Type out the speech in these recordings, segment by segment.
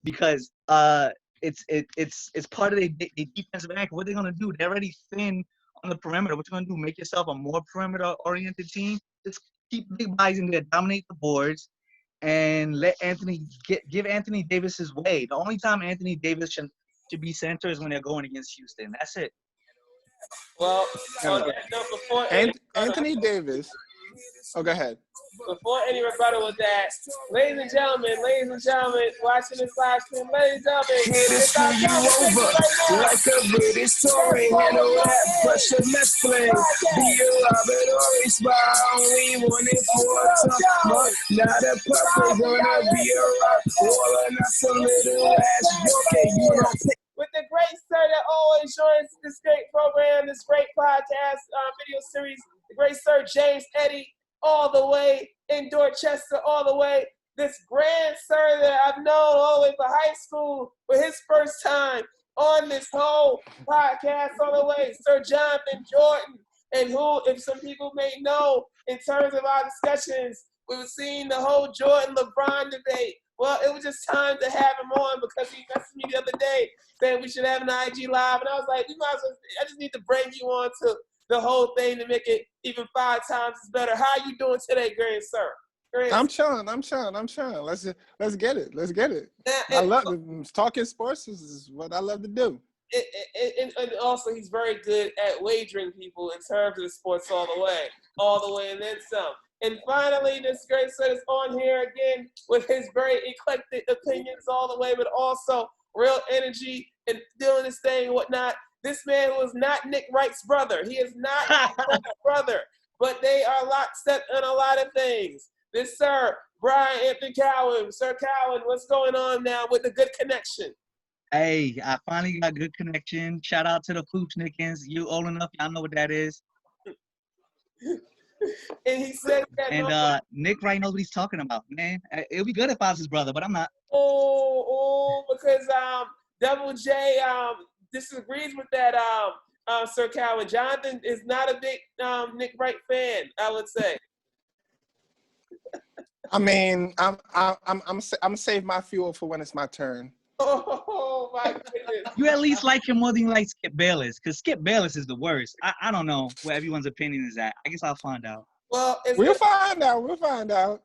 because it's part of their defensive act. What they're gonna do? They're already thin on the perimeter. What you gonna do? Make yourself a more perimeter-oriented team? Just keep big bodies in there, dominate the boards, and let Anthony give Anthony Davis his way. The only time Anthony Davis should be center is when they're going against Houston. That's it. Well, on Hello. that note, before any Anthony Davis. Oh, go ahead. rebuttal with that, ladies and gentlemen, watching this live stream, ladies and gentlemen, Here to it's our screw you conversation over right now. like a British touring. Handle that pressure mess play. Be a Robert Ory spy. Only one in four time. Not a puppet, gonna be a rock. All or not some little ass joke. You don't pick. With the great sir that always joins this great program, this great podcast video series, the great sir James Eddy, all the way in Dorchester, all the way. This grand sir that I've known all the way from high school for his first time on this whole podcast, all the way, Sir Jonathan Jordan, and who, if some people may know, in terms of our discussions, we were seeing the whole Jordan-LeBron debate. Well, it was just time to have him on because he messaged me the other day saying we should have an IG live, and I was like, I just need to bring you on to the whole thing to make it even 5 times better. How are you doing today, great sir? I'm chilling. Let's get it. I love it. Talking sports is what I love to do. And also, he's very good at wagering people in terms of the sports all the way, and then some. And finally, this great sir is on here again with his very eclectic opinions all the way, but also real energy and doing this thing and whatnot. This man was not Nick Wright's brother. He is not Nick Wright's brother, but they are lockstep in a lot of things. This sir, Brian Anthony Cowan. Sir Cowan, what's going on now with the good connection? Hey, I finally got good connection. Shout out to the Poochnickens. You old enough, y'all know what that is. And he said that. And Nick Wright knows what he's talking about, man. It would be good if I was his brother, but I'm not. Because Double J disagrees with that, Sir Cowan. Jonathan is not a big Nick Wright fan, I would say. I mean, I'm save my fuel for when it's my turn. Oh my goodness! You at least like him more than you like Skip Bayless, because Skip Bayless is the worst. I don't know where everyone's opinion is at. I guess I'll find out. Well, we'll find out. We'll find out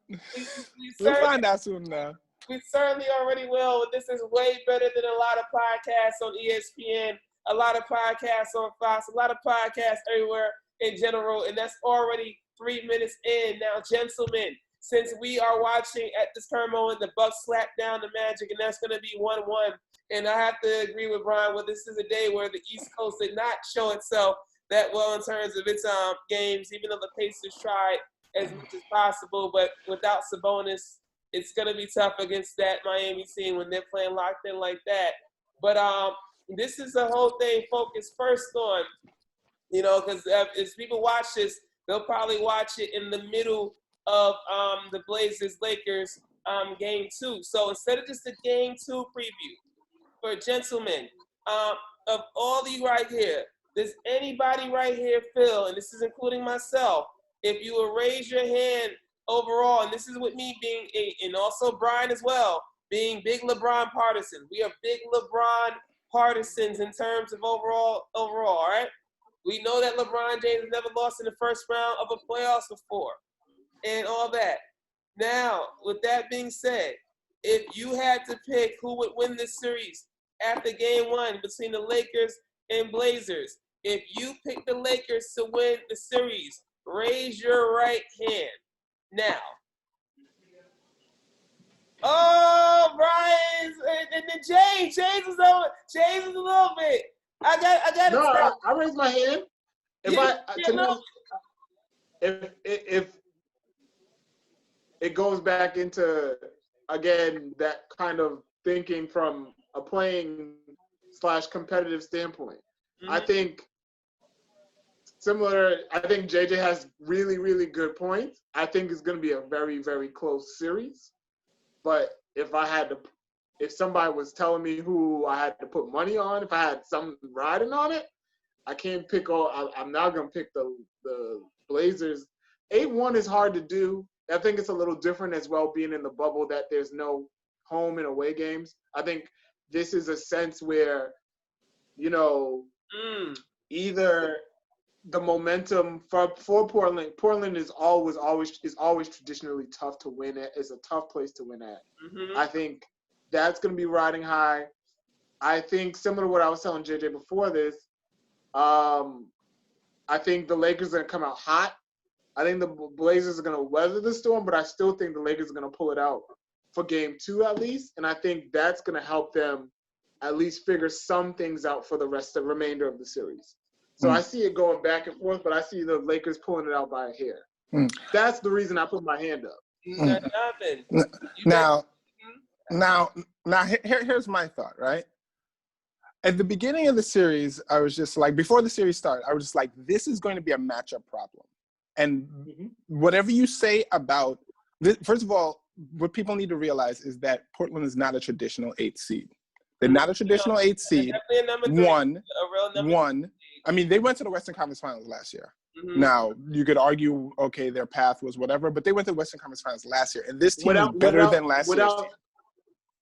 soon enough. We certainly already will. This is way better than a lot of podcasts on ESPN, a lot of podcasts on Fox, a lot of podcasts everywhere in general, and that's already 3 minutes in. Now, gentlemen, since we are watching at this current moment, the Bucks slap down the Magic, and that's going to be 1-1. And I have to agree with Brian. Well, this is a day where the East Coast did not show itself that well in terms of its games, even though the Pacers tried as much as possible. But without Sabonis, it's going to be tough against that Miami team when they're playing locked in like that. But this is the whole thing focused first on, because if people watch this, they'll probably watch it in the middle of the Blazers-Lakers game 2. So instead of just a game 2 preview, for gentlemen, of all of you right here, does anybody right here feel, and this is including myself, if you will raise your hand overall, and this is with me being and also Brian as well, being big LeBron partisans. We are big LeBron partisans in terms of overall, all right? We know that LeBron James has never lost in the first round of a playoffs before and all that. Now, with that being said, if you had to pick who would win this series after game 1 between the Lakers and Blazers, if you pick the Lakers to win the series, raise your right hand. Now. Oh, Brian, and then James is over. James is a little bit. I got. No, I raised my hand. If it goes back into again that kind of thinking from a playing / competitive standpoint, I think I think JJ has really, really good points. I think it's going to be a very, very close series. But if somebody was telling me who I had to put money on, if I had something riding on it, I can't pick I'm not going to pick the Blazers. 8-1 is hard to do. I think it's a little different as well, being in the bubble, that there's no home and away games. I think this is a sense where, you know, either the momentum for Portland is always traditionally tough to win at. It's a tough place to win at. I think that's going to be riding high. I think similar to what I was telling JJ before this, I think the Lakers are going to come out hot. I think the Blazers are going to weather the storm, but I still think the Lakers are going to pull it out for game 2 at least. And I think that's going to help them at least figure some things out for the remainder of the series. So I see it going back and forth, but I see the Lakers pulling it out by a hair. That's the reason I put my hand up. Here's my thought, right? At the beginning of the series, I was just like, before the series started, I was just like, this is going to be a matchup problem. And whatever you say about this, first of all, what people need to realize is that Portland is not a traditional 8th seed. They're not a traditional 8th seed. One. I mean, they went to the Western Conference Finals last year. Now, you could argue, okay, their path was whatever, but they went to the Western Conference Finals last year. And this team is better than last year's team.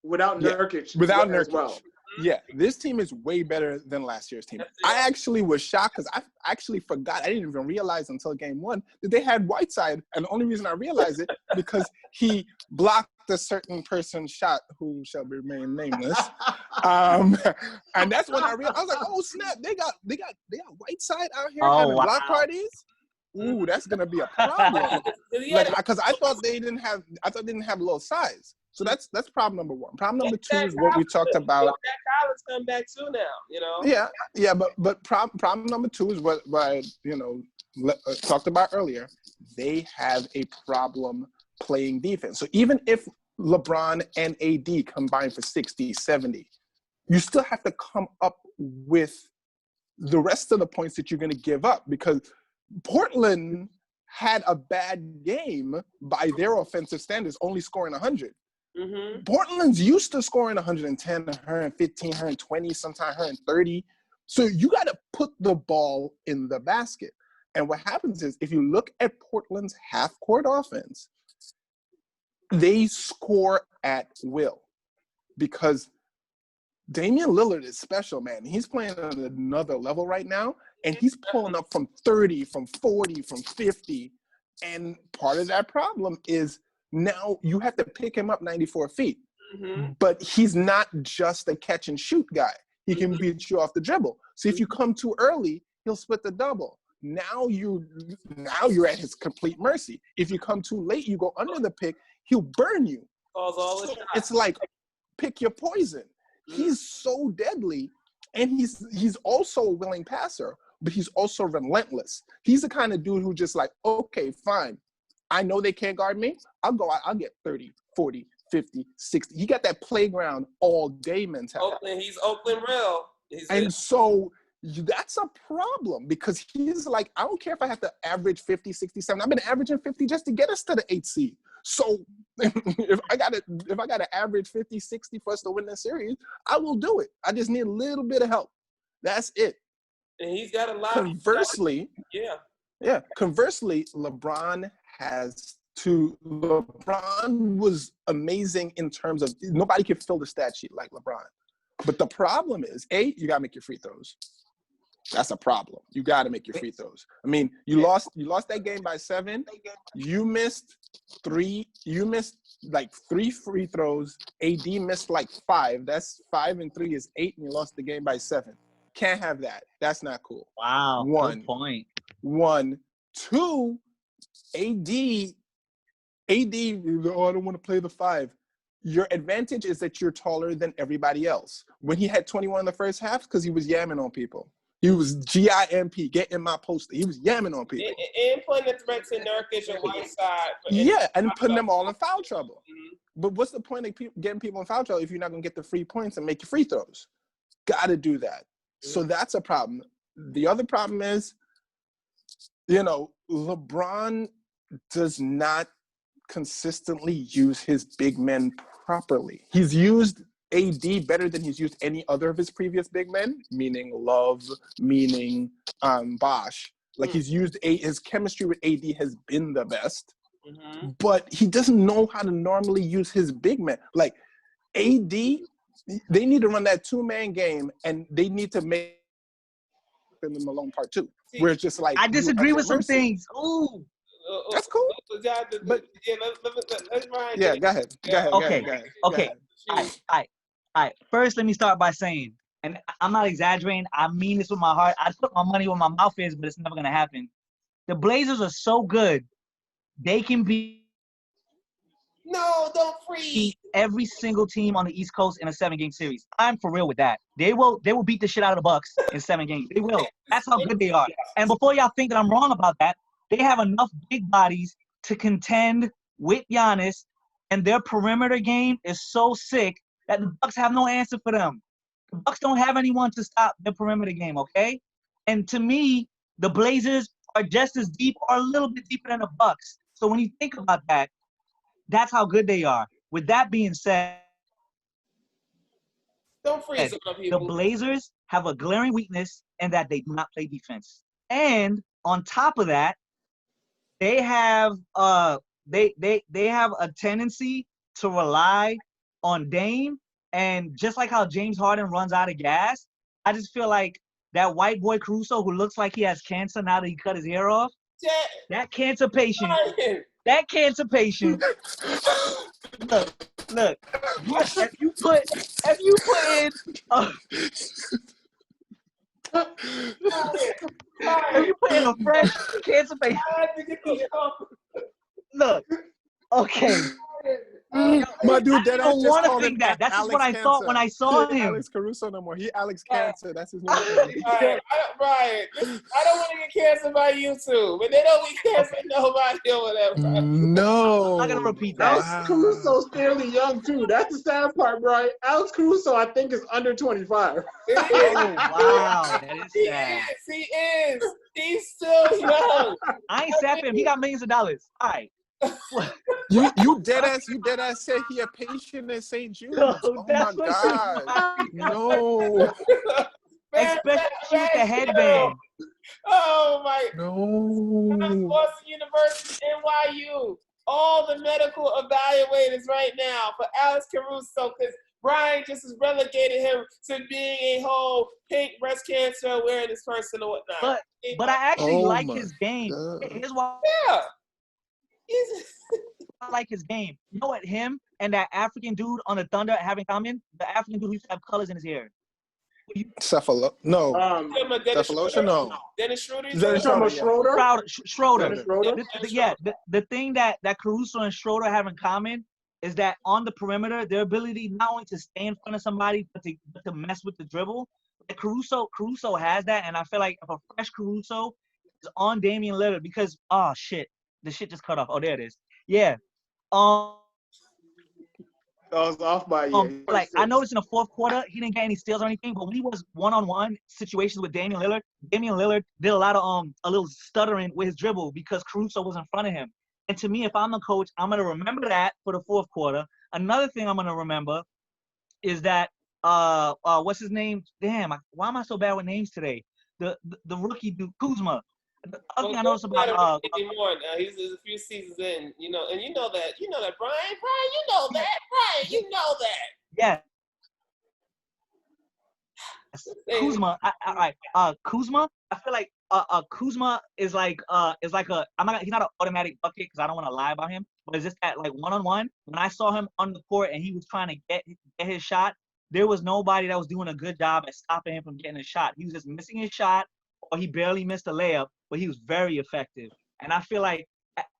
Without Nurkic. Without Nurkic. As well. Yeah, this team is way better than last year's team. I actually was shocked because I actually forgot. I didn't even realize until game 1 that they had Whiteside. And the only reason I realized it because he blocked a certain person's shot who shall remain nameless. And that's when I realized, I was like, oh snap, they got Whiteside out here having block parties. Ooh, that's gonna be a problem. Because I thought they didn't have low size. So that's problem number 1. Problem number 2 is what we talked about. That Collins come back too now, you know. Yeah, but problem number 2 is what I talked about earlier. They have a problem playing defense. So even if LeBron and AD combine for 60, 70, you still have to come up with the rest of the points that you're going to give up because Portland had a bad game by their offensive standards, only scoring 100. Portland's used to scoring 110, 115, 120, sometimes 130. So you got to put the ball in the basket. And what happens is if you look at Portland's half-court offense, they score at will because Damian Lillard is special, man. He's playing on another level right now, and he's pulling up from 30, from 40, from 50. And part of that problem is now you have to pick him up 94 feet. But he's not just a catch and shoot guy. He can beat you off the dribble. So if you come too early, he'll split the double. Now you're at his complete mercy. If you come too late, you go under the pick, he'll burn you. So it's like pick your poison. He's so deadly, and he's also a willing passer, but he's also relentless. He's the kind of dude who just like, okay, fine. I know they can't guard me. I'll go out. I'll get 30, 40, 50, 60. He got that playground all day mentality. He's Oakland real. So that's a problem because he's like, I don't care if I have to average 50, 67. I've been averaging 50 just to get us to the 8th seed. So if I got to average 50, 60 for us to win this series, I will do it. I just need a little bit of help. That's it. And he's got a lot. Conversely, LeBron was amazing in terms of nobody can fill the stat sheet like LeBron. But the problem is, you got to make your free throws. That's a problem. You got to make your free throws. I mean, you lost that game by 7. You missed 3. You missed like 3 free throws. AD missed like 5. That's 5 and 3 is 8, and you lost the game by 7. Can't have that. That's not cool. Wow. Good point. 1, 2. AD, I don't want to play the 5. Your advantage is that you're taller than everybody else. When he had 21 in the first half, because he was yamming on people. He was GIMP, get in my poster. He was yamming on people. And putting the threats in Nurkic and Whiteside. Yeah, and putting them all in foul trouble. But what's the point of getting people in foul trouble if you're not going to get the free points and make your free throws? Got to do that. So that's a problem. The other problem is, LeBron does not consistently use his big men properly. He's used AD better than he's used any other of his previous big men, meaning Love, meaning Bosh. Like he's used his chemistry with AD has been the best, but he doesn't know how to normally use his big men. Like AD, they need to run that 2-man game, and they need to make them alone part 2, where it's just like I disagree you with some mercy. things. Ooh. That's cool. But let's Ryan yeah, go ahead. Go ahead. Okay. Go ahead. Okay. Go ahead. All right. First, let me start by saying, and I'm not exaggerating. I mean this with my heart. I put my money where my mouth is, but it's never gonna happen. The Blazers are so good, they can beat No, don't freeze. every single team on the East Coast in a 7-game series. I'm for real with that. They will beat the shit out of the Bucks in 7 games. They will. That's how good they are. And before y'all think that I'm wrong about that, they have enough big bodies to contend with Giannis, and their perimeter game is so sick that the Bucks have no answer for them. The Bucks don't have anyone to stop their perimeter game, okay? And to me, the Blazers are just as deep or a little bit deeper than the Bucks. So when you think about that, that's how good they are. With that being said, Don't freeze on the people. Blazers have a glaring weakness in that they do not play defense. And on top of that, they have they have a tendency to rely on Dame, and just like how James Harden runs out of gas, I just feel like that white boy Caruso, who looks like he has cancer now that he cut his hair off, that cancer patient, look, if you put in a fresh cancer patient, look, okay. My dude, I don't want to think that. That's just what I thought when I saw him. Alex Caruso no more. He Alex Cancer. That's his name. Brian, I don't want to get canceled by you two, but they don't get canceled nobody or whatever. No. I'm not gonna repeat that. Alex Caruso's fairly young too. That's the sad part, Brian. Alex Caruso, I think, is under 25. Oh wow, that is sad. He is. He's still young. I ain't sapping him. He got millions of dollars. All right. You dead ass said he a patient in St. Jude. No, Oh my God. No. Especially with the headband. Oh my. No. Boston University, NYU. All the medical evaluators right now for Alex Caruso, because Brian just has relegated him to being a whole pink breast cancer awareness person or whatnot. But I actually Oh like my his game. God. Here's why Yeah. I like his game. You know what him and that African dude on the Thunder have in common? The African dude who used to have colors in his hair. Cephalo? No. Cephalosha? No. Dennis Schroeder? Schroeder. Schroeder? The thing that Caruso and Schroeder have in common is that on the perimeter, their ability not only to stay in front of somebody, but to mess with the dribble. Like Caruso has that, and I feel like if a fresh Caruso is on Damian Lillard, because oh shit, the shit just cut off. Oh, there it is. Yeah. I was off by a year. Like I noticed in the fourth quarter, he didn't get any steals or anything, but when he was one-on-one situations with Damian Lillard did a lot of a little stuttering with his dribble because Caruso was in front of him. And to me, if I'm the coach, I'm gonna remember that for the fourth quarter. Another thing I'm gonna remember is that what's his name? Damn, why am I so bad with names today? The rookie dude, Kuzma. The other thing I noticed about anymore now. He's a few seasons in, you know, and you know that, Brian, you know that. Yeah. Kuzma, Kuzma. I feel like Kuzma is like he's not an automatic bucket because I don't want to lie about him, but it's just that like one-on-one. When I saw him on the court and he was trying to get his shot, there was nobody that was doing a good job at stopping him from getting a shot. He was just missing his shot, or he barely missed a layup, but he was very effective. And I feel like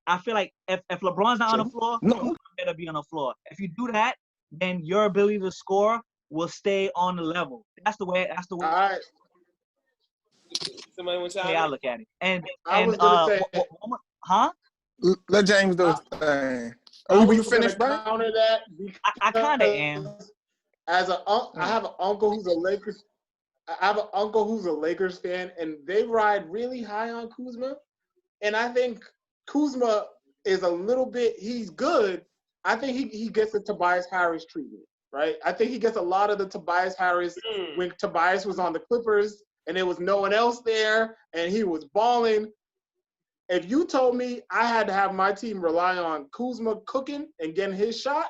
if LeBron's not on the floor, Kuzma better be on the floor. If you do that, then your ability to score will stay on the level. That's the way. All right. Somebody want to I look at it. And I was gonna say, huh? Let James do his thing. Were you finished, Brian? Counter that. I kind of am. I have an uncle who's a Lakers. I have an uncle who's a Lakers fan, and they ride really high on Kuzma. And I think Kuzma is a little bit. He's good. I think he gets the Tobias Harris treatment, right? I think he gets a lot of the Tobias Harris when Tobias was on the Clippers and there was no one else there, and he was balling. If you told me I had to have my team rely on Kuzma cooking and getting his shot,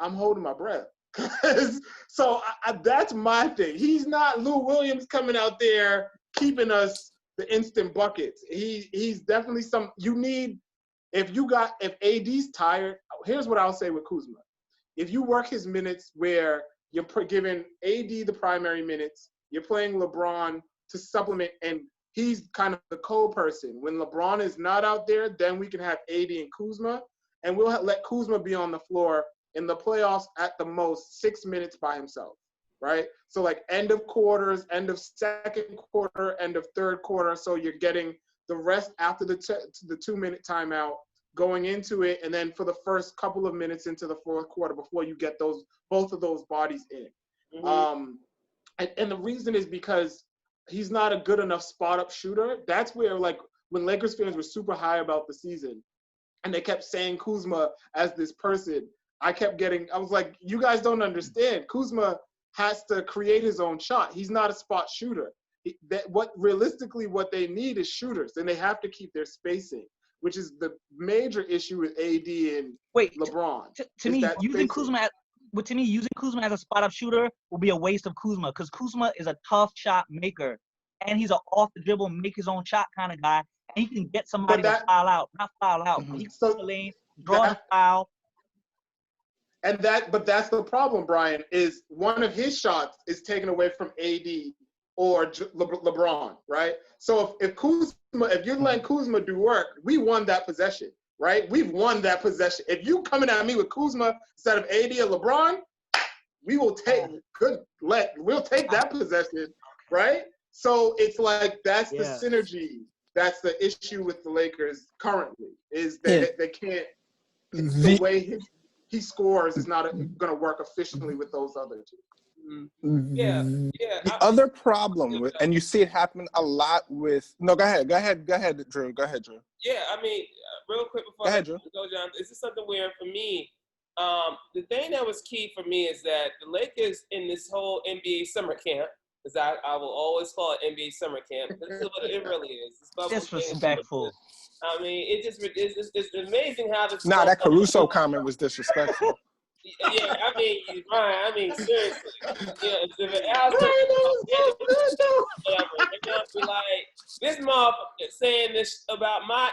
I'm holding my breath So that's my thing. He's not Lou Williams coming out there keeping us the instant buckets. He's definitely you need. If AD's tired, here's what I'll say with Kuzma. If you work his minutes where you're giving AD the primary minutes, you're playing LeBron to supplement, and he's kind of the co-person. When LeBron is not out there, then we can have AD and Kuzma, and we'll let Kuzma be on the floor in the playoffs at the most 6 minutes by himself, right? So like end of quarters, end of second quarter, end of third quarter, so you're getting the rest after the 2-minute timeout going into it, and then for the first couple of minutes into the fourth quarter before you get both of those bodies in. Mm-hmm. And the reason is because he's not a good enough spot-up shooter. That's where, like, when Lakers fans were super high about the season, and they kept saying Kuzma as this person, I was like, you guys don't understand. Kuzma has to create his own shot. He's not a spot shooter. Realistically, what they need is shooters, and they have to keep their spacing, which is the major issue with AD and LeBron. To me, using Kuzma as a spot-up shooter will be a waste of Kuzma, because Kuzma is a tough shot maker, and he's an off-the-dribble, make his own shot kind of guy, and he can get somebody to not foul out, Mm-hmm. but he can get the lane, draw the foul. But that's the problem, Brian, is one of his shots is taken away from AD or LeBron, right? So if you're letting Kuzma do work, we won that possession, right? We've won that possession. If you coming at me with Kuzma instead of AD or LeBron, we will take we'll take that possession, right? So it's like that's the synergy. That's the issue with the Lakers currently, is that they can't. The way he scores is not going to work efficiently with those other two. Yeah. The other problem with, and you see it happen a lot with. No, go ahead, Drew. Go ahead, Drew. Yeah, I mean, real quick before I go, John, this is something where for me, the thing that was key for me is that the Lakers in this whole NBA summer camp, because I will always call it NBA summer camp. This is what it really is. It's disrespectful. I mean, it's amazing how this. Nah, that Caruso comment was disrespectful. Yeah, I mean, seriously. Yeah, if it else, whatever. Like, this motherfucker saying this about my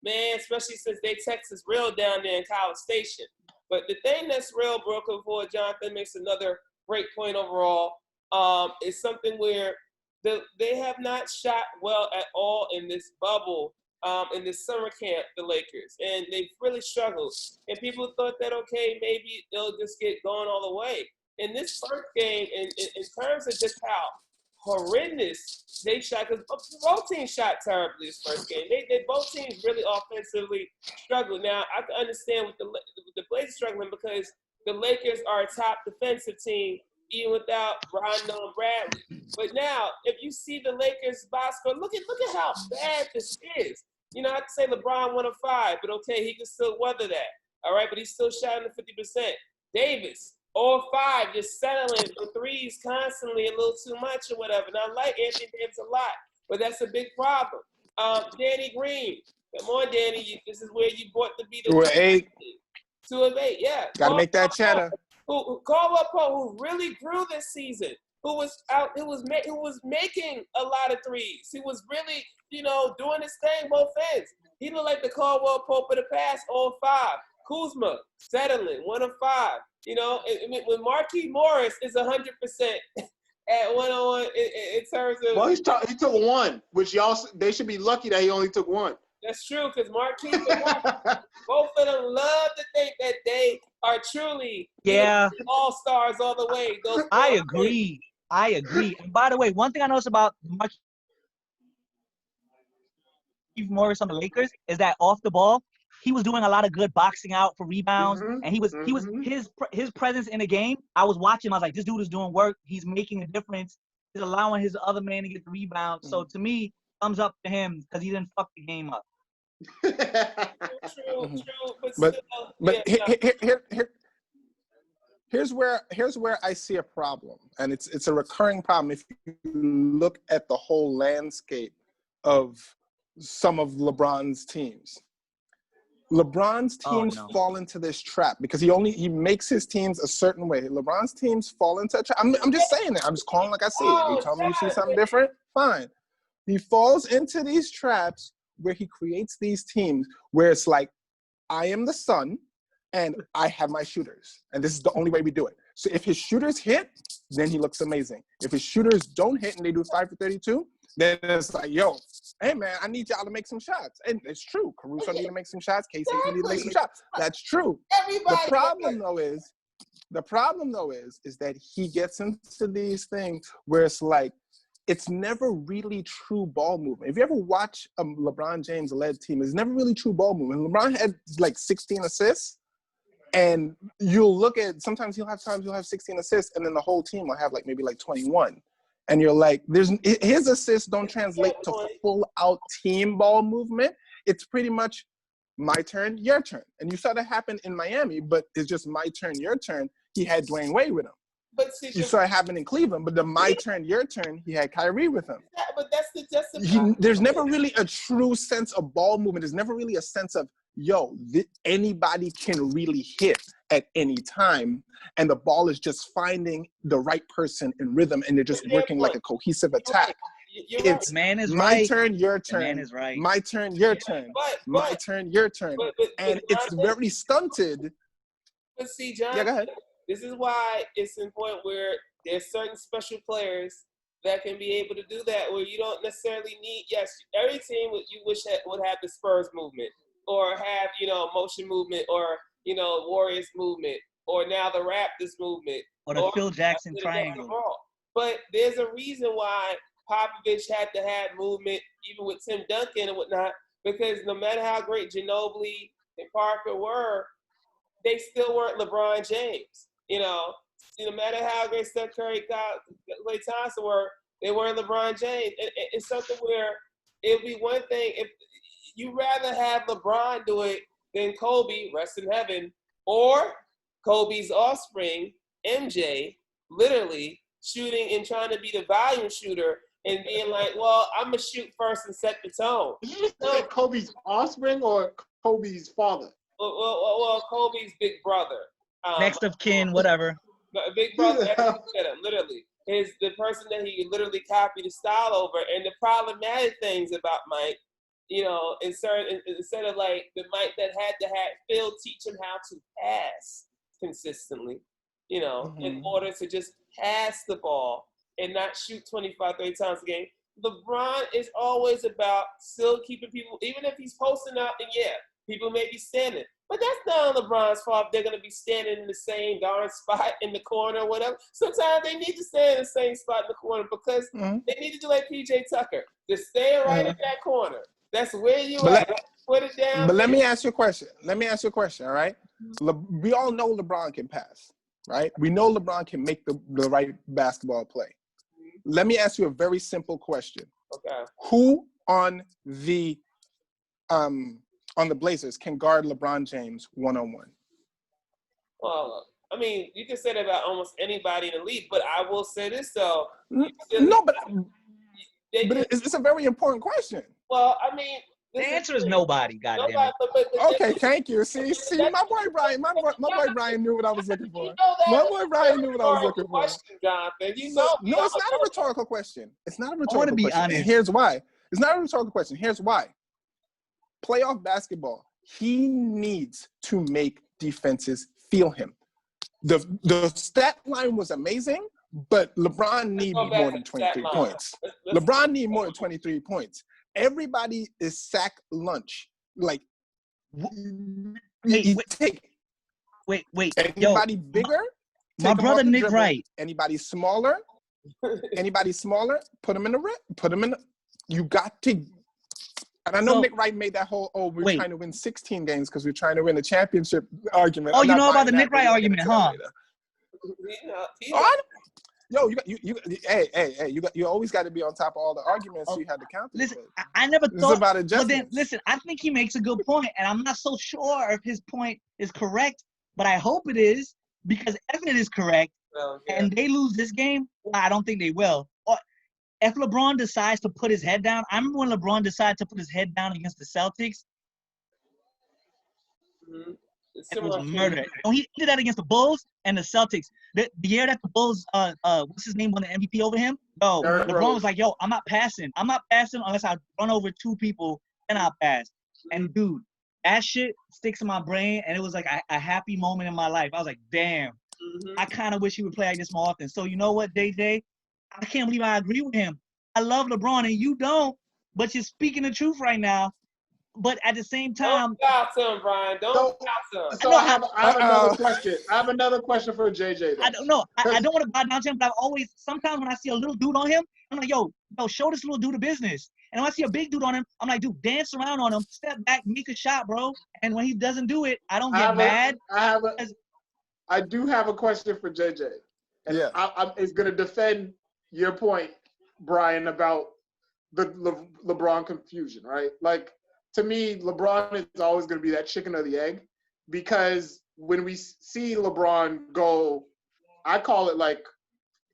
man, especially since they Texas real down there in College Station. But the thing that's real, broken before Jonathan makes another great point overall, is something where they have not shot well at all in this bubble. In this summer camp, the Lakers, and they've really struggled. And people thought that, okay, maybe they'll just get going all the way. In this first game, in terms of just how horrendous they shot, because both teams shot terribly this first game. They both teams really offensively struggled. Now, I can understand with the Blazers struggling because the Lakers are a top defensive team, even without Rondo and Bradley. But now, if you see the Lakers box score, look at how bad this is. You know, I can say LeBron 1 of 5, but okay, he can still weather that. All right, but he's still shot in the 50%. Davis, 0 of 5, just settling for threes constantly, a little too much or whatever. Now, I like Anthony Davis a lot, but that's a big problem. Danny Green, come on, Danny, this is where you bought to be the 2 of 8. 2 of 8, yeah. Got to make that cheddar. Caldwell Pope, who really grew this season, who was making a lot of threes. He was really, doing his thing both ends. He looked like the Caldwell Pope of the past, 0 of 5. Kuzma, settling, 1 of 5. When Marquise Morris is 100% at 1-on-1 in terms of. Well, he took 1, which they should be lucky that he only took 1. That's true, because Marquise and both of them love to think that they are truly all-stars all the way. I agree. And by the way, one thing I noticed about Marquise Morris on the Lakers is that off the ball, he was doing a lot of good boxing out for rebounds, and he was his presence in the game. I was watching. I was like, this dude is doing work. He's making a difference. He's allowing his other man to get the rebound. So to me, thumbs up to him because he didn't fuck the game up. True. But here's where I see a problem, and it's a recurring problem if you look at the whole landscape of some of LeBron's teams. LeBron's teams no. fall into this trap because he makes his teams a certain way. LeBron's teams fall into a trap. I'm just saying it. I'm just calling like I see it. You tell me you see something different, fine. He falls into these traps where he creates these teams where it's like, I am the sun and I have my shooters. And this is the only way we do it. So if his shooters hit, then he looks amazing. If his shooters don't hit and they do 5 for 32, then it's like, yo, hey, man, I need y'all to make some shots. And it's true. Caruso need to make some shots. KCP need to make some shots. That's true. The problem, though, is that he gets into these things where it's like, it's never really true ball movement. If you ever watch a LeBron James-led team, it's never really true ball movement. LeBron had like 16 assists, and you'll look at, sometimes he'll have 16 assists, and then the whole team will have like maybe like 21. And you're like, his assists don't translate to full-out team ball movement. It's pretty much my turn, your turn. And you saw that happen in Miami, but it's just my turn, your turn. He had Dwayne Wade with him. But see, you saw it happen in Cleveland, but the my turn, your turn, he had Kyrie with him. But that's the there's never really a true sense of ball movement. There's never really a sense of, anybody can really hit at any time, and the ball is just finding the right person in rhythm, and they're just working like a cohesive attack. It's man is my right. turn, your turn. Man is right. My turn, your turn. My turn, your turn. And it's very stunted. But see, John, yeah, go ahead. This is why it's important where there's certain special players that can be able to do that, where you don't necessarily need. Yes, every team you wish would have the Spurs movement, or have motion movement, or Warriors movement, or now the Raptors movement, or the Phil Jackson triangle. But there's a reason why Popovich had to have movement, even with Tim Duncan and whatnot, because no matter how great Ginobili and Parker were, they still weren't LeBron James. No matter how great Steph Curry, Klay Thompson were, they weren't LeBron James. It's something where it'd be one thing if you rather have LeBron do it than Kobe, rest in heaven, or Kobe's offspring, MJ, literally shooting and trying to be the volume shooter and being like, well, I'm going to shoot first and set the tone. Did you say Kobe's offspring or Kobe's father? Well, Kobe's big brother. Next of kin, whatever. Big brother, literally. Is the person that he literally copied the style over. And the problematic things about Mike, instead of like the Mike that had to have Phil teach him how to pass consistently, in order to just pass the ball and not shoot 25, 30 times a game. LeBron is always about still keeping people, even if he's posting up, and people may be standing. But that's not LeBron's fault. They're going to be standing in the same darn spot in the corner or whatever. Sometimes they need to stand in the same spot in the corner because they need to do like P.J. Tucker. Just stay right in that corner. That's where you at. Put it down. But let me ask you a question. All right? We all know LeBron can pass, right? We know LeBron can make the right basketball play. Let me ask you a very simple question. Okay. Who on the Blazers can guard LeBron James one-on-one? Well, I mean, you can say that about almost anybody in the league, but I will say this though. It's a very important question. Well, I mean, the answer is nobody. Goddamn. Okay, thank you. See, my boy Brian knew what I was looking for. My boy Brian knew what I was looking for. Jonathan, no, it's not a rhetorical question. It's not a rhetorical question. I want to be honest. And here's why. It's not a rhetorical question. Here's why. Playoff basketball, he needs to make defenses feel him. The stat line was amazing, but LeBron needs more than 23 points. LeBron needs more than 23 points. Everybody is sack lunch. Like, wait. Anybody bigger? My brother Nick Wright. Anybody smaller? Put him in the. You got to. And I know Nick Wright made that whole, we're trying to win 16 games because we're trying to win the championship argument. Oh, you know about the Nick Wright argument, huh? You always got to be on top of all the arguments you had to counter. Listen, I never thought about it. But then, listen, I think he makes a good point, and I'm not so sure if his point is correct, but I hope it is because if it is correct and they lose this game, well, I don't think they will. If LeBron decides to put his head down, I remember when LeBron decided to put his head down against the Celtics. Mm-hmm. It was murder. He did that against the Bulls and the Celtics. The year that the Bulls, what's his name, won the MVP over him? Yo, LeBron was like, yo, I'm not passing. I'm not passing unless I run over 2 people, then I'll pass. And dude, that shit sticks in my brain, and it was like a happy moment in my life. I was like, damn, I kind of wish he would play like this more often. So you know what, JJ? I can't believe I agree with him. I love LeBron, and you don't, but you're speaking the truth right now. But at the same time, don't doubt him, Brian. Don't doubt him. So I have another question. I have another question for JJ. Though. I don't know. I don't want to bow down to him, but I've always, sometimes when I see a little dude on him, I'm like, yo, show this little dude the business. And when I see a big dude on him, I'm like, dude, dance around on him, step back, make a shot, bro. And when he doesn't do it, I don't get mad. I do have a question for JJ. And it's going to defend your point, Brian, about the LeBron confusion, right? Like, to me, LeBron is always going to be that chicken or the egg, because when we see LeBron go, I call it like,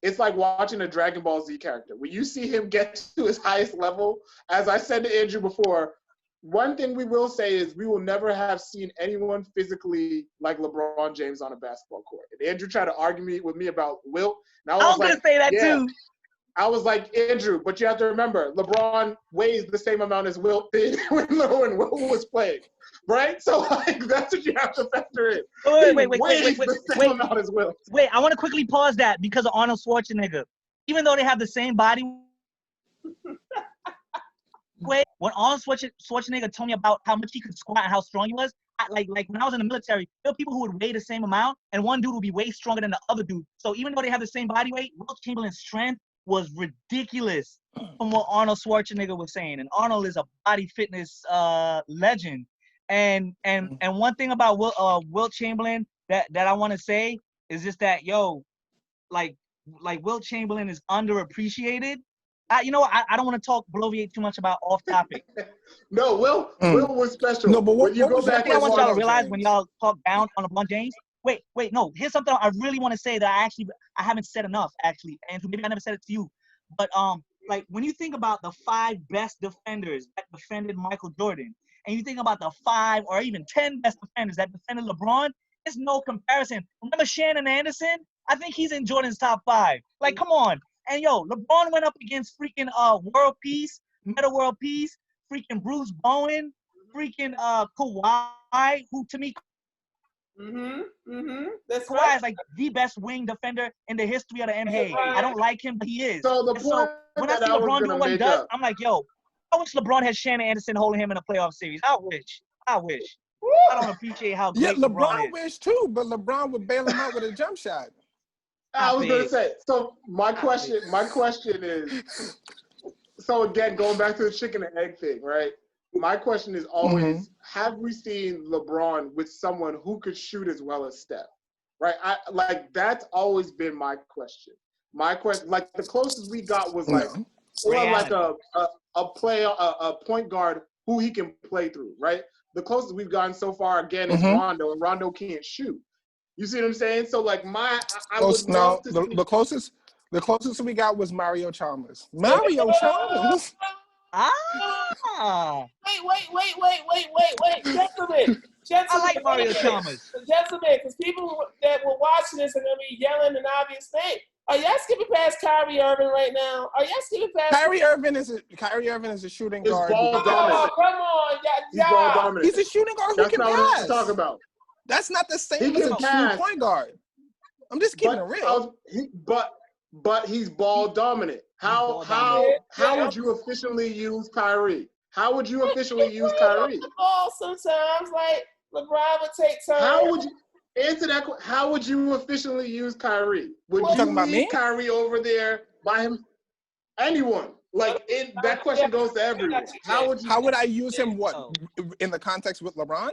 it's like watching a Dragon Ball Z character. When you see him get to his highest level, as I said to Andrew before, one thing we will say is we will never have seen anyone physically like LeBron James on a basketball court. And Andrew tried to argue with me about Wilt. And I was going to say that too. I was like, Andrew, but you have to remember, LeBron weighs the same amount as Wilt did when Wilt was playing, right? So, like, that's what you have to factor in. Wait. The same amount as Wilt. Wait, I want to quickly pause that because of Arnold Schwarzenegger. Even though they have the same body weight, when Arnold Schwarzenegger told me about how much he could squat and how strong he was, like when I was in the military, there were people who would weigh the same amount, and one dude would be way stronger than the other dude. So even though they have the same body weight, Wilt Chamberlain's strength was ridiculous from what Arnold Schwarzenegger was saying. And Arnold is a body fitness legend. And one thing about Wilt Chamberlain that I want to say is just that, like Wilt Chamberlain is underappreciated. I don't want to bloviate too much about off topic. No, Wilt was special. No, but when you go back, I want y'all to realize when y'all talk down on LeBron James. Wait, no. Here's something I really want to say that I haven't said enough, actually. Andrew, maybe I never said it to you. But like when you think about the 5 best defenders that defended Michael Jordan, and you think about the 5 or even 10 best defenders that defended LeBron, there's no comparison. Remember Shannon Anderson? I think he's in Jordan's top 5. Like, come on. And LeBron went up against freaking World Peace, Meta World Peace, freaking Bruce Bowen, freaking Kawhi, who to me That's Kawhi right. is like the best wing defender in the history of the NBA. I don't like him, but he is. So the point when I see LeBron doing what he does, I'm like, I wish LeBron had Shannon Anderson holding him in a playoff series. I wish. Woo! I don't appreciate how great LeBron is. Wish too, but LeBron would bail him out with a jump shot. I was going to say, so my question is, so again, going back to the chicken and egg thing, right? My question is always, have we seen LeBron with someone who could shoot as well as Steph? Right? That's always been my question. My question, like the closest we got was like a point guard who he can play through, right? The closest we've gotten so far again is Rondo, and Rondo can't shoot. You see what I'm saying? So like the closest we got was Mario Chalmers. Mario Chalmers. Wait, gentlemen. I like Mario Chalmers. Gentlemen, because people that were watching this are gonna be yelling an obvious thing. Are y'all skipping past Kyrie Irving right now? Are y'all skipping past Kyrie Irving is a shooting guard. Ball dominant. Come on, He's ball dominant. He's a shooting guard who can pass. That's not what I'm talking about. That's not the same as a true point guard. I'm just keeping it real. But he's ball dominant. How would you efficiently use Kyrie? How would you efficiently use Kyrie? Ball sometimes, like LeBron would take time. How would you answer that? How would you efficiently use Kyrie? Would you leave Kyrie over there by him? Anyone? Like that question goes to everyone. How would I use him? What in the context with LeBron?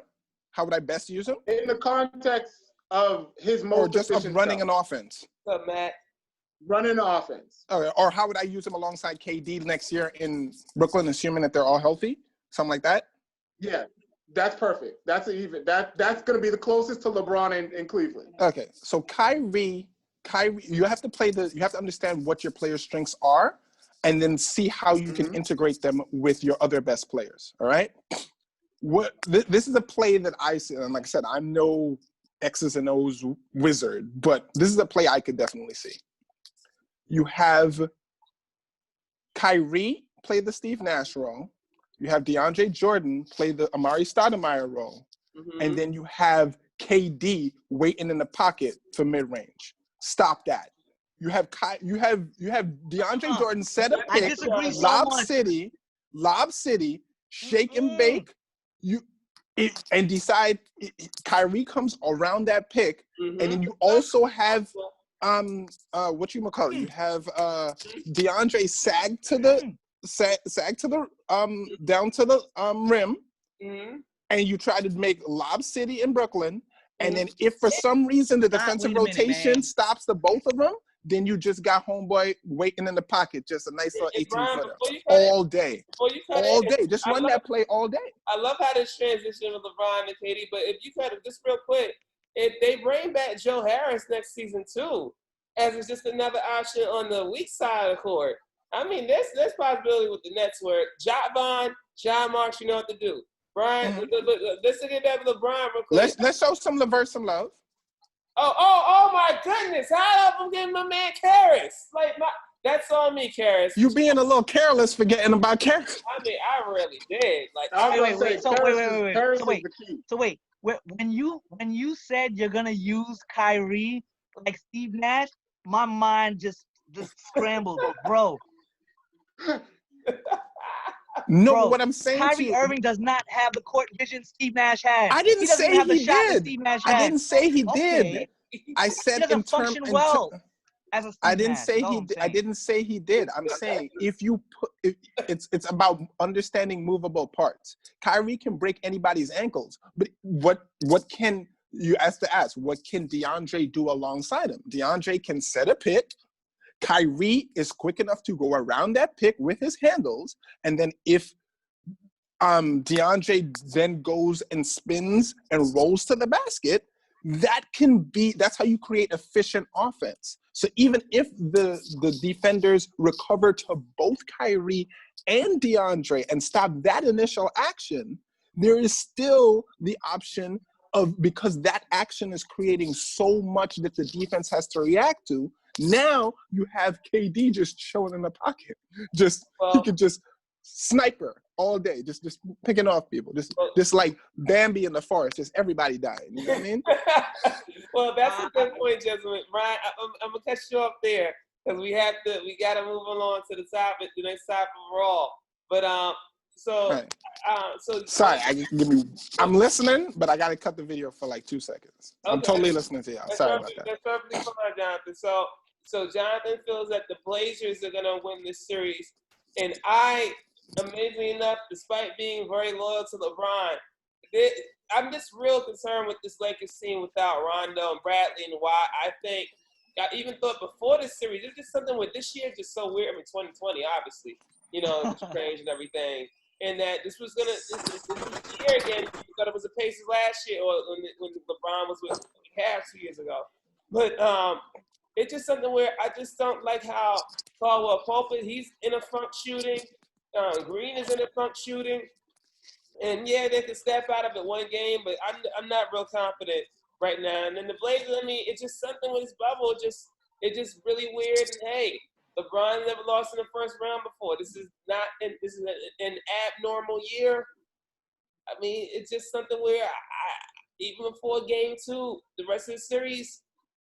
How would I best use him? In the context of his most or just of running an offense. What's up, Matt? Running an offense. Okay. Or how would I use him alongside KD next year in Brooklyn, assuming that they're all healthy? Something like that? Yeah, that's perfect. That's going to be the closest to LeBron in Cleveland. Okay. So Kyrie, you have to understand what your players' strengths are and then see how you can integrate them with your other best players. All right? This is a play that I see, and like I said, I'm no X's and O's wizard, but this is a play I could definitely see. You have Kyrie play the Steve Nash role. You have DeAndre Jordan play the Amari Stoudemire role. Mm-hmm. And then you have KD waiting in the pocket for mid-range. Stop that. You have DeAndre Jordan set a pick, I disagree so much. Lob City, shake and bake. And decide. Kyrie comes around that pick, and then you also have you have DeAndre sag to the down to the rim, and you try to make Lob City in Brooklyn, and then if for some reason the defensive rotation stops the both of them, then you just got homeboy waiting in the pocket, just a nice little 18-footer all day. Just run that play all day. I love how this transition with LeBron and KD, but if you cut it just real quick, if they bring back Joe Harris next season too, as it's just another option on the weak side of the court. I mean, there's possibility with the Nets where John Marks, you know what to do. Brian, let's get back to LeBron real quick. Let's show some LeVert some love. Oh my goodness! How I'm getting my man Karras? That's on me, Karras. You being a little careless forgetting about Karras. I mean, I really did. Wait. When you said you're gonna use Kyrie like Steve Nash, my mind just scrambled, bro. No, bro, but what I'm saying Kyrie to you, Irving does not have the court vision Steve Nash has. I didn't say he did. Steve Nash I has. didn't say he Okay. did. I said he doesn't function well as a Steve I didn't Nash. say he did. I didn't say he did. I'm saying it's about understanding movable parts. Kyrie can break anybody's ankles, but what can you ask? What can DeAndre do alongside him? DeAndre can set a pick. Kyrie is quick enough to go around that pick with his handles, and then if DeAndre then goes and spins and rolls to the basket, that's how you create efficient offense. So even if the defenders recover to both Kyrie and DeAndre and stop that initial action, there is still the option of, because that action is creating so much that the defense has to react to, now you have KD just chilling in the pocket. He could just sniper all day, just picking off people, just like Bambi in the forest, just everybody dying. You know what I mean? Well, that's a good point, gentlemen. Ryan, I'm gonna catch you up there because we gotta move along to the next topic overall. But sorry, I'm listening, but I gotta cut the video for like 2 seconds. Okay. I'm totally listening to y'all. Sorry about that. That's perfectly fine, Jonathan. So Jonathan feels that the Blazers are gonna win this series, and amazingly enough, despite being very loyal to LeBron, I'm just real concerned with this Lakers team without Rondo and Bradley, and why I even thought before this series, it's just something with this year just so weird. I mean, 2020, obviously, it's strange and everything, and that this was the year again. You thought it was the Pacers last year, or when LeBron was with Cavs 2 years ago, but it's just something where I just don't like how Caldwell Pope, he's in a front shooting. Green is in a front shooting. And yeah, they can step out of it one game, but I'm not real confident right now. And then the Blazers, I mean, it's just something with this bubble. It's just really weird. And hey, LeBron never lost in the first round before. This is an abnormal year. I mean, it's just something where even before game 2, the rest of the series,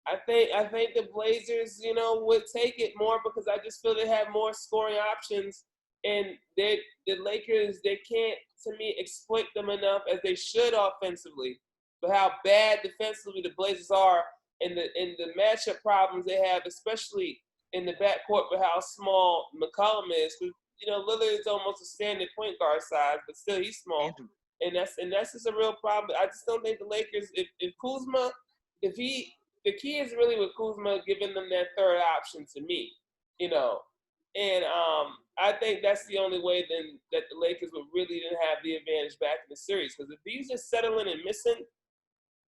I think the Blazers, would take it more because I just feel they have more scoring options, and the Lakers, they can't, to me, exploit them enough as they should offensively. But how bad defensively the Blazers are, and the matchup problems they have, especially in the backcourt, with how small McCollum is. Because Lillard is almost a standard point guard size, but still he's small, and that's just a real problem. I just don't think the Lakers, if Kuzma, the key is really with Kuzma giving them that third option to me, and I think that's the only way then that the Lakers would really then have the advantage back in the series. Because if he's just settling and missing,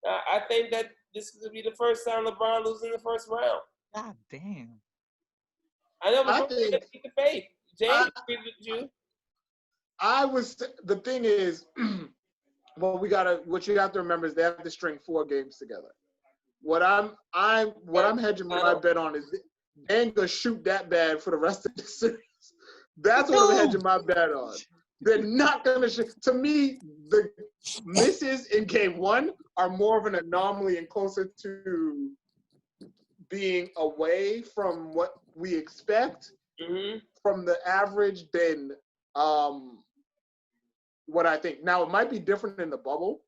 I think that this could be the first time LeBron loses in the first round. God damn. I know, but keep the faith. James, agree with you. The thing is, But what you have to remember is they have to string 4 games together. What I'm hedging my bet on is they ain't gonna shoot that bad for the rest of the series. That's what I'm hedging my bet on. They're not gonna shoot. To me, the misses in game 1 are more of an anomaly and closer to being away from what we expect from the average than what I think. Now, it might be different in the bubble.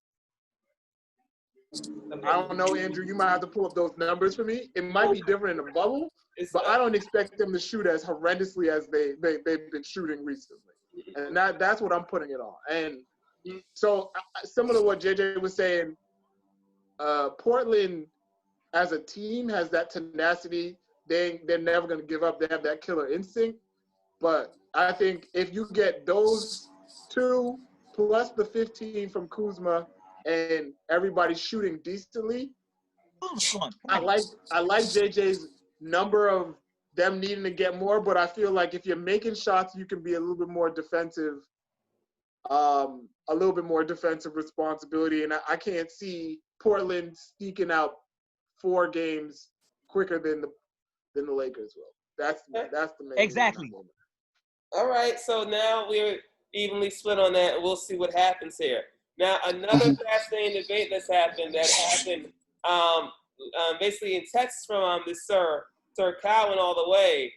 I don't know, Andrew. You might have to pull up those numbers for me. It might be different in the bubble, but I don't expect them to shoot as horrendously as they've been shooting recently. And that's what I'm putting it on. And so, similar to what JJ was saying, Portland as a team has that tenacity. They're never going to give up. They have that killer instinct. But I think if you get those 2 plus the 15 from Kuzma and everybody shooting decently, I like JJ's number of them needing to get more. But I feel like if you're making shots, you can be a little bit more defensive, responsibility. And I can't see Portland sneaking out 4 games quicker than the Lakers will. That's the main exactly. All right, so now we're evenly split on that, and we'll see what happens here. Now, another fascinating debate that's happened basically in text from this Sir Cowan all the way,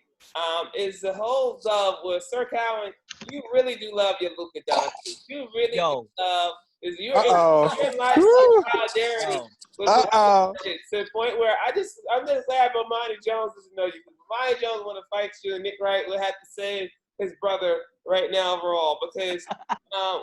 is the whole love with Sir Cowan. You really do love your Luka Doncic. You really do love. You're in my solidarity with to the point where I'm just glad Bomani Jones doesn't know you. Bomani Jones want to fight you, and Nick Wright will have to save his brother right now overall, because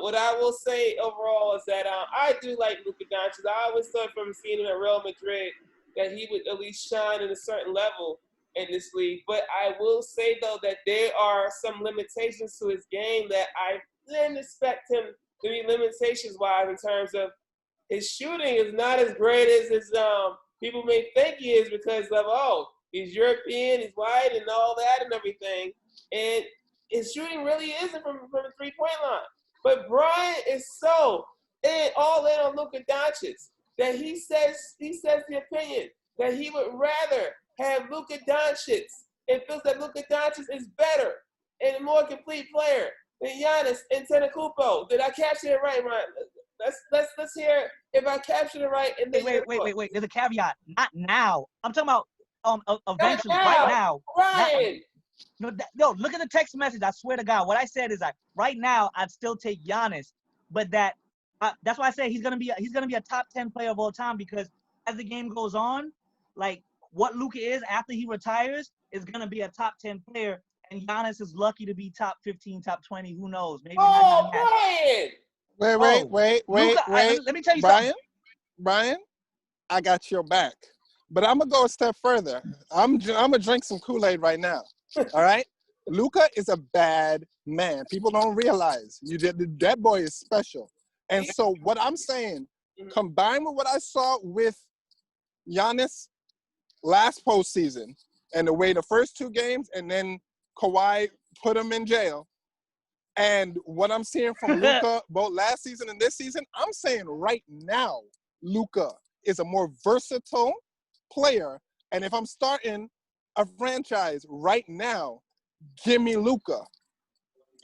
what I will say overall is that I do like Luka Doncic. I always thought from seeing him at Real Madrid that he would at least shine in a certain level in this league. But I will say, though, that there are some limitations to his game that I didn't expect him to be limitations-wise in terms of his shooting is not as great as people may think he is because of, he's European, he's white, and all that and everything. And his shooting really isn't from the three-point line. But Brian is so all in on Luka Doncic that he says the opinion that he would rather have Luka Doncic and feels that Luka Doncic is better and a more complete player than Giannis Antetokounmpo. Did I capture it right, Ryan? Let's hear if I captured it right. And wait. There's a caveat. Not now. I'm talking about eventually. Right now. Ryan. No, look at the text message. I swear to God, what I said is that right now I'd still take Giannis, but that's why I said he's gonna be a top 10 player of all time, because as the game goes on, like what Luka is after he retires is gonna be a top 10 player, and Giannis is lucky to be top 15, top 20. Who knows? Maybe not. Brian! Wait. Luka, let me tell you Brian, something. Brian, I got your back, but I'm gonna go a step further. I'm gonna drink some Kool-Aid right now. All right, Luka is a bad man. People don't realize that boy is special. And so what I'm saying, combined with what I saw with Giannis last postseason and the way the first 2 games and then Kawhi put him in jail, and what I'm seeing from Luka both last season and this season, I'm saying right now Luka is a more versatile player. And if I'm starting a franchise right now, give me Luka.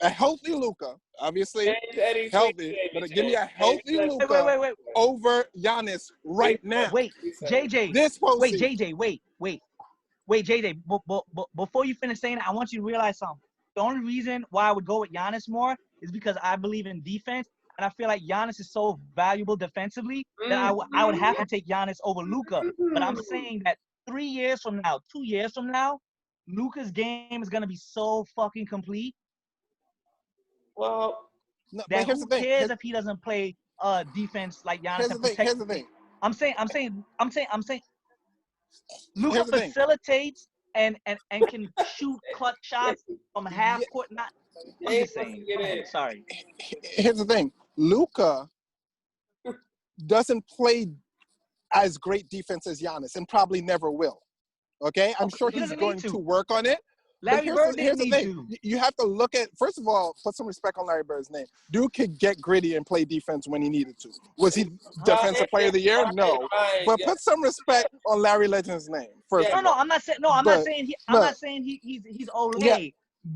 A healthy Luka, obviously healthy, but give me a healthy Luka over Giannis right now. Wait, JJ. This postseason. Wait, JJ. Before you finish saying that, I want you to realize something. The only reason why I would go with Giannis more is because I believe in defense, and I feel like Giannis is so valuable defensively that I would have to take Giannis over Luka. But I'm saying that 3 years from now, 2 years from now, Luka's game is gonna be so fucking complete. Well, that who cares if he doesn't play defense like Giannis? Here's the thing. I'm saying Luka facilitates and can shoot clutch shots from half court. Not. I'm just saying. Sorry. Here's the thing. Luka doesn't play as great defense as Giannis, and probably never will. Okay, I'm sure he's going to work on it, Larry Bird here's didn't the need thing. to. You have to look at, first of all, put some respect on Larry Bird's name. Dude could get gritty and play defense when he needed to. Was he Defensive Player of the Year? No. But put some respect on Larry Legend's name. First of No, all. I'm not saying. No, I'm not saying. I'm not saying he's Olay. Yeah,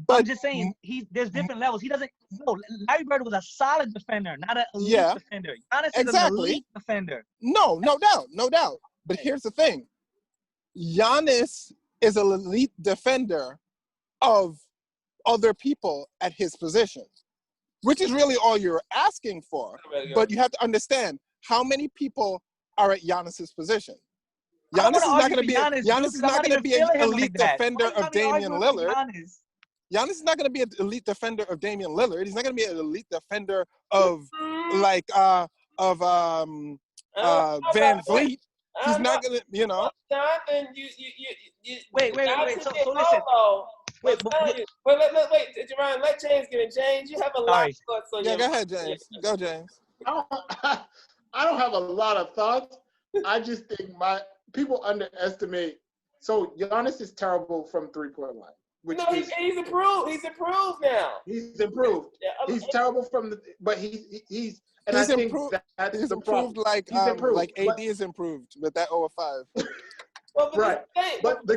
but I'm just saying there's different levels. He doesn't. No, Larry Bird was a solid defender, not an elite defender. Giannis is an elite defender. No doubt. But here's the thing. Giannis is an elite defender of other people at his position, which is really all you're asking for. But you have to understand how many people are at Giannis's position. Giannis is not going to be. Giannis is not going to be an elite defender of Damian Lillard. Giannis is not going to be an elite defender of Damian Lillard. He's not going to be an elite defender of Van Vliet. He's not going to, Jonathan, Wait. So listen. Wait, Jerron, let James get it. James, you have a lot of thoughts on your go ahead, James. Go, James. I don't have a lot of thoughts. I just think people underestimate. So Giannis is terrible from 3-point line. He's improved. He's improved now. He's improved. He's terrible but he's and I think that's he's the improved problem. like improved, AD is improved with that 0-5. Right. But the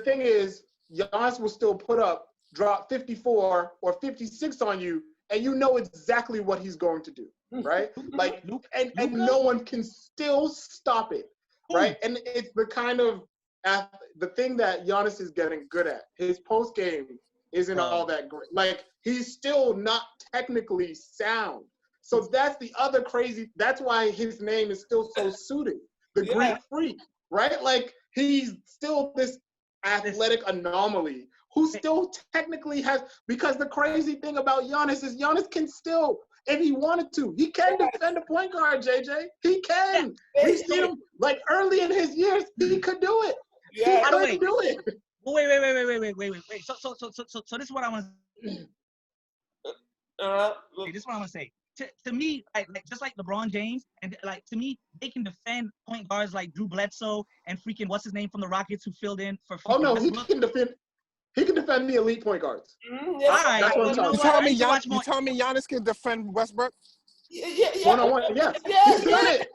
thing is, Giannis will still drop 54 or 56 on you, and you know exactly what he's going to do, right? Like, and no one can still stop it, right? And it's the kind of the thing that Giannis is getting good at. His post game isn't all that great. Like, he's still not technically sound. So that's the other crazy. That's why his name is still so suited. The Greek freak, right? Like, he's still this athletic anomaly who still technically has, because the crazy thing about Giannis is Giannis can still, if he wanted to, he can defend a point guard, JJ. He can. We've seen him, like, early in his years, he could do it. Yeah. He could do it. Wait. So this is what I want to say. This is what I want to say. To me, like just like LeBron James, and like to me, they can defend point guards like Drew Bledsoe and freaking what's his name from the Rockets who filled in for. Oh no, he can defend the elite point guards. Mm-hmm. Yeah. That's what I'm You telling me Giannis can defend Westbrook? Yeah. One-on-one, yeah. He's done it.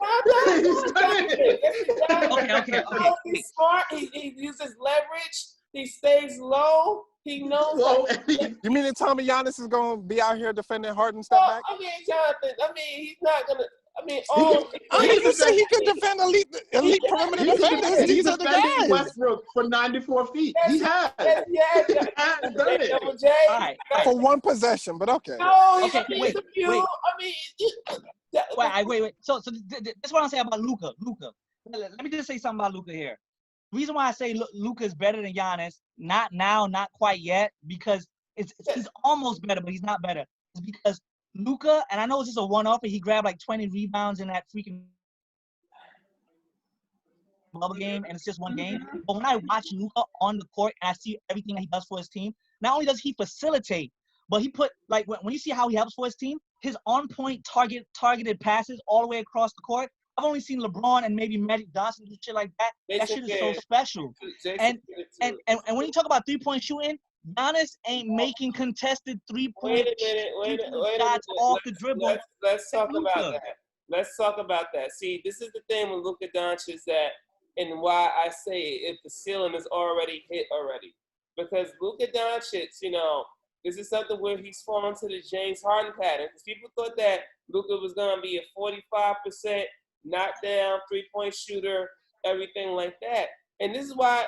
He's done it. Okay. He's smart. He uses leverage. He stays low. He knows. You mean to tell me Giannis is going to be out here defending Harden step back? I mean, Jonathan. He's not going to. I didn't even say he could defend elite perimeter defenders. These are the guys. Westbrook for 94 feet. He has. Yeah. Done it. All right. For one possession, but okay. No, okay, wait. Wait. So this is what I'm saying about Luka. Let me just say something about Luka here. The reason why I say Luka is better than Giannis, not now, not quite yet, because he's almost better, but he's not better. It's because Luka, and I know it's just a one-off, and he grabbed like 20 rebounds in that freaking bubble game, and it's just one game. But when I watch Luka on the court and I see everything that he does for his team, not only does he facilitate, but he put, like, when you see how he helps for his team, his on-point targeted passes all the way across the court. I've only seen LeBron and maybe Magic Johnson do shit like that. That shit is so special. And when you talk about three-point shooting, Giannis ain't making contested three-point shots off the dribble. Let's talk about that. Let's talk about that. See, this is the thing with Luka Doncic is that, and why I say if the ceiling is already hit already. Because Luka Doncic, this is something where he's fallen to the James Harden pattern. Because people thought that Luka was going to be a 45% knockdown, three-point shooter, everything like that. And this is why,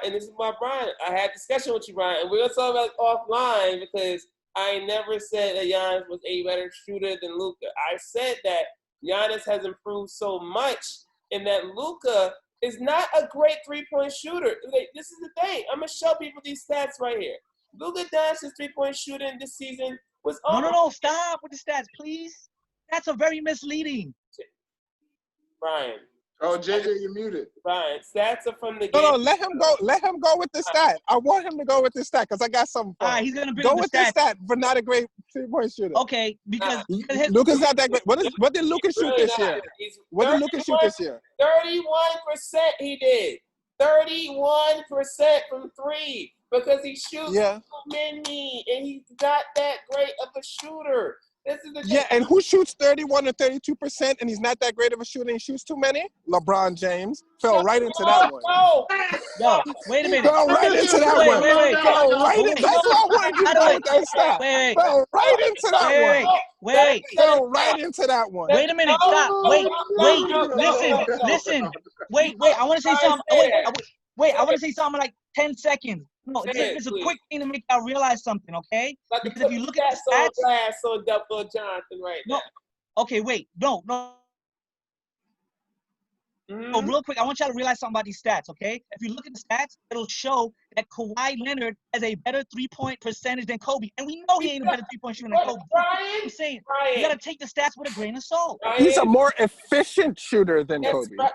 Brian, I had a discussion with you, Brian, and we're going to talk about it offline because I never said that Giannis was a better shooter than Luka. I said that Giannis has improved so much and that Luka is not a great three-point shooter. This is the thing. I'm going to show people these stats right here. Luka Doncic's three-point shooting this season was No, stop with the stats, please. Stats are very misleading. Brian. Oh, JJ, you're muted. Brian, stats are from the game. No, let him go. Let him go with the stat. I want him to go with the stat because I got something for him. All right, he's gonna bring go the with stats. the stat, but not a great three-point shooter. Okay, because Luka's not that great. What did Luka shoot this year? What did Luka shoot this year? 31% he did. 31% from three because he shoots so many and he's not that great of a shooter. This is the Yeah, and who shoots 31 or 32% and he's not that great of a shooter and he shoots too many? LeBron James fell right into that one. Yo, wait a minute. Fell right into that one. Wait. Fell right in. That's why I wanted you to go with that stat. Wait. Fell right into that one. Wait. Fell right into that one. Wait a minute. Stop. Wait. Listen. Wait. I want to say something. Wait. I want to say something in like 10 seconds. No, it's a quick thing to make y'all realize something, okay? Because if you look at the stats, so double Jonathan right now. Okay, wait. No. Oh, real quick, I want y'all to realize something about these stats, okay? If you look at the stats, it'll show that Kawhi Leonard has a better three-point percentage than Kobe. And we know he ain't a better three-point shooter than Kobe. I'm saying, you got to take the stats with a grain of salt. He's a more efficient shooter than Kobe. Right.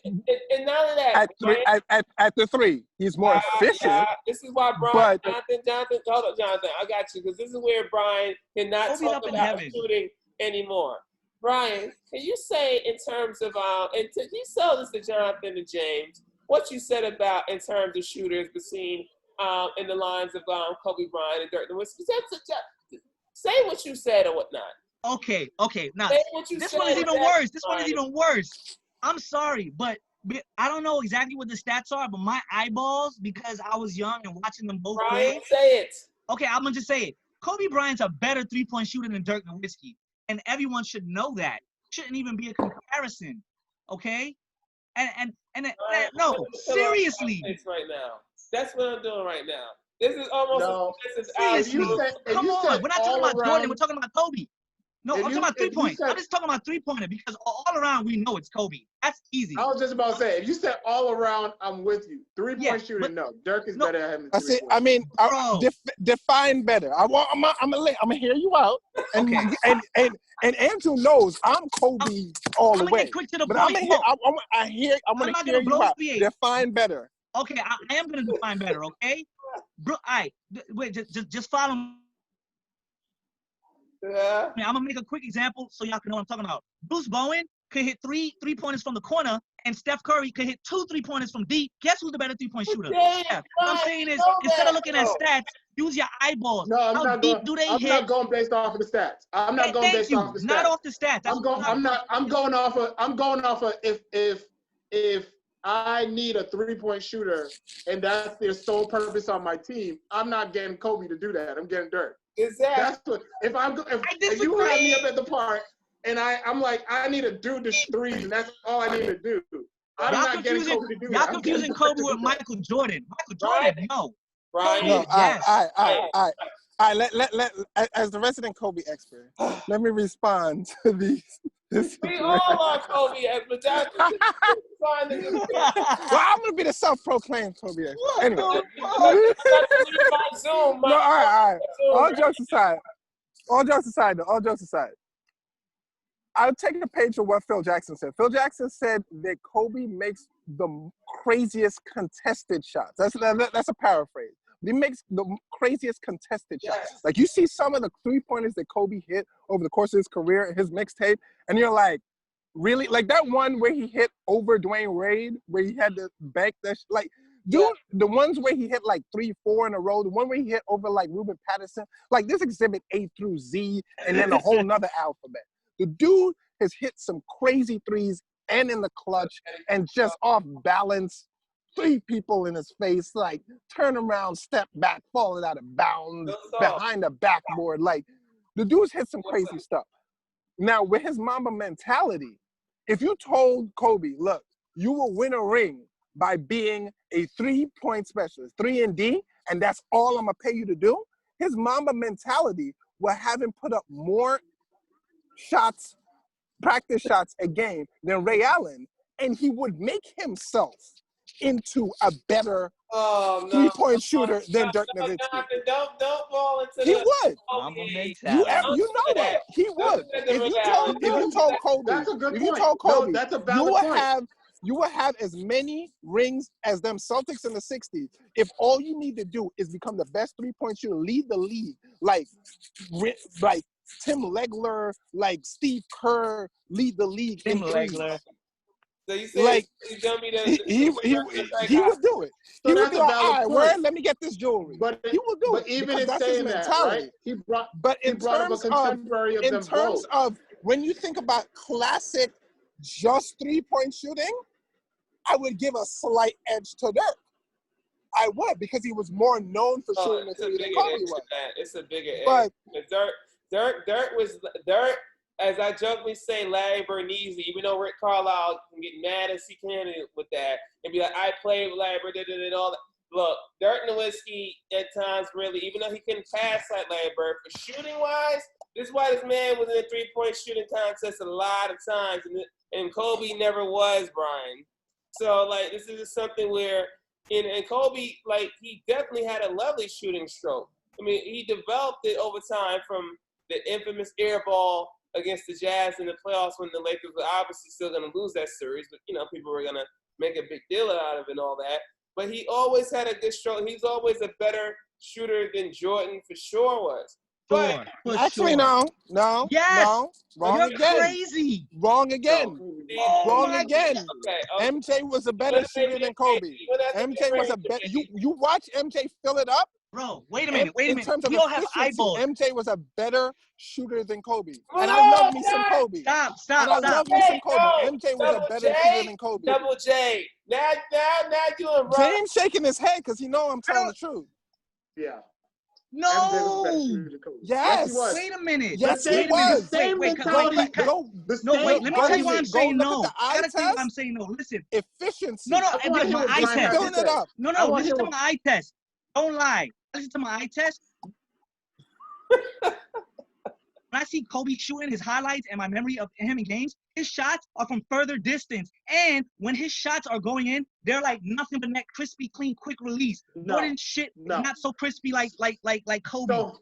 And none of that. At the three, he's more efficient. This is why Brian, Jonathan, hold up, Jonathan, I got you, because this is where Brian cannot talk about shooting anymore. Brian, can you say in terms of and you sell this to Jonathan and James, what you said about in terms of shooters between in the lines of Kobe Bryant and Dirk Nowitzki? Say what you said or whatnot. Okay. Now this one is even worse. I'm sorry, but I don't know exactly what the stats are, but my eyeballs, because I was young and watching them both play. Say it. Okay, I'm gonna just say it. Kobe Bryant's a better three-point shooter than Dirk Nowitzki. And everyone should know that. Shouldn't even be a comparison, okay? And no, seriously. Right now, that's what I'm doing right now. This is almost seriously. Come on, we're not talking about Jordan. We're talking about Kobe. No, I'm talking about 3-point. I'm just talking about 3-pointer because all around we know it's Kobe. That's easy. I was just about to say, if you said all around, I'm with you. 3-point shooting, no. Dirk is better at him. I see. I mean, define better. I'm gonna hear you out. And and Andrew knows I'm Kobe all the way. Get quick to the but point. I'm gonna hear you out. Define better. Okay, I am gonna define better. Okay, bro. Wait, just follow me. Yeah. I'm gonna make a quick example so y'all can know what I'm talking about. Bruce Bowen could hit three-pointers from the corner, and Steph Curry could hit 2 3-pointers from deep. Guess who's the better 3-point shooter? Yeah. What I'm saying is, instead of looking at stats, use your eyeballs. No, I'm not going based off of the stats. I'm not going based off the stats. Not off the stats. I'm going off of if I need a 3-point shooter and that's their sole purpose on my team, I'm not getting Kobe to do that. I'm getting Dirk. Exactly. That's what. If you have me up at the park and I'm like, I need to do the threes and that's all I need to do. I'm not getting Kobe to do that. Y'all confusing Kobe with Michael Jordan. Michael Jordan, no. Right. No. All right. Let as the resident Kobe expert, let me respond to these. We all are Kobe experts. Well, I'm gonna be the self-proclaimed Kobe expert. Anyway. Zoom, all right. All jokes aside. I'll take a page of what Phil Jackson said. Phil Jackson said that Kobe makes the craziest contested shots. That's a paraphrase. He makes the craziest contested shots. Like you see some of the 3-pointers that Kobe hit over the course of his career, his mixtape, and you're like, really? Like that one where he hit over Dwayne Wade, where he had to bank that, the ones where he hit like 3-4 in a row, the one where he hit over like Ruben Patterson, like this exhibit A through Z, and then a whole nother alphabet. The dude has hit some crazy threes and in the clutch and just off balance, 3 people in his face, like turn around, step back, falling out of bounds, behind the backboard. Like the dude's hit some crazy stuff. Now with his Mamba mentality, if you told Kobe, look, you will win a ring by being a 3-point specialist, 3 and D, and that's all I'm gonna pay you to do, his Mamba mentality will have him put up more shots, practice shots a game than Ray Allen, and he would make himself into a better 3-point shooter than Dirk Nowitzki. Don't fall into he would. You know that. He would. If you told Kobe, that's a good if point. you told Kobe, that's a valid point. You will have as many rings as them Celtics in the 60s if all you need to do is become the best 3-point shooter, lead the league, like Tim Legler, like Steve Kerr, lead the league in threes. So you say Like, he's gonna be he would do it. So He would that's be a like, valid all right, point. word, let me get this jewelry. But He will do it even because in that's his saying that, mentality. right? He brought up a terms contemporary of them both. of when you think about classic just 3-point shooting, I would give a slight edge to Dirk. I would, because he was more known for shooting the three than Kobe was. It's a bigger edge. But Dirk, as I jokingly say, Larry Bird needs it, even though Rick Carlisle can get mad as he can with that and be like, I played with Larry Bird, and all that. Look, Dirk Nowitzki at times really, even though he couldn't pass like Larry Bird, for shooting wise, this is why this man was in a 3-point shooting contest a lot of times, and Kobe never was, Brian. So like this is something where, and Kobe, like he definitely had a lovely shooting stroke. I mean, he developed it over time from the infamous air ball against the Jazz in the playoffs when the Lakers were obviously still going to lose that series, but people were going to make a big deal out of it and all that. But he always had a good stroke. He's always a better shooter than Jordan for sure was. But actually, no. Yes. No. Wrong You're again. crazy. Wrong again. Wrong again. Okay. MJ was a better shooter than Kobe. MJ was a better. You watch MJ fill it up. Bro, wait a minute. In terms of we all have efficiency, eyeballs. MJ was a better shooter than Kobe. And I love me some Kobe. Stop. And I love me some Kobe. MJ was a better shooter than Kobe. Double J. Now you and Rob. James shaking his head because he know I'm telling the truth. Yeah. No. MJ was better shooter than Kobe. Yes. He was. Wait a minute. Yes, wait he was. Wait, let me tell you why I'm saying no. I gotta tell you why I'm saying no. Listen. Efficiency. No, my eye test. Filling it up. No, listen to my eye test. Don't lie. Listen to my eye test. When I see Kobe shooting his highlights and my memory of him in games, his shots are from further distance. And when his shots are going in, they're like nothing but that crispy, clean, quick release. Jordan shit is not so crispy like Kobe. So,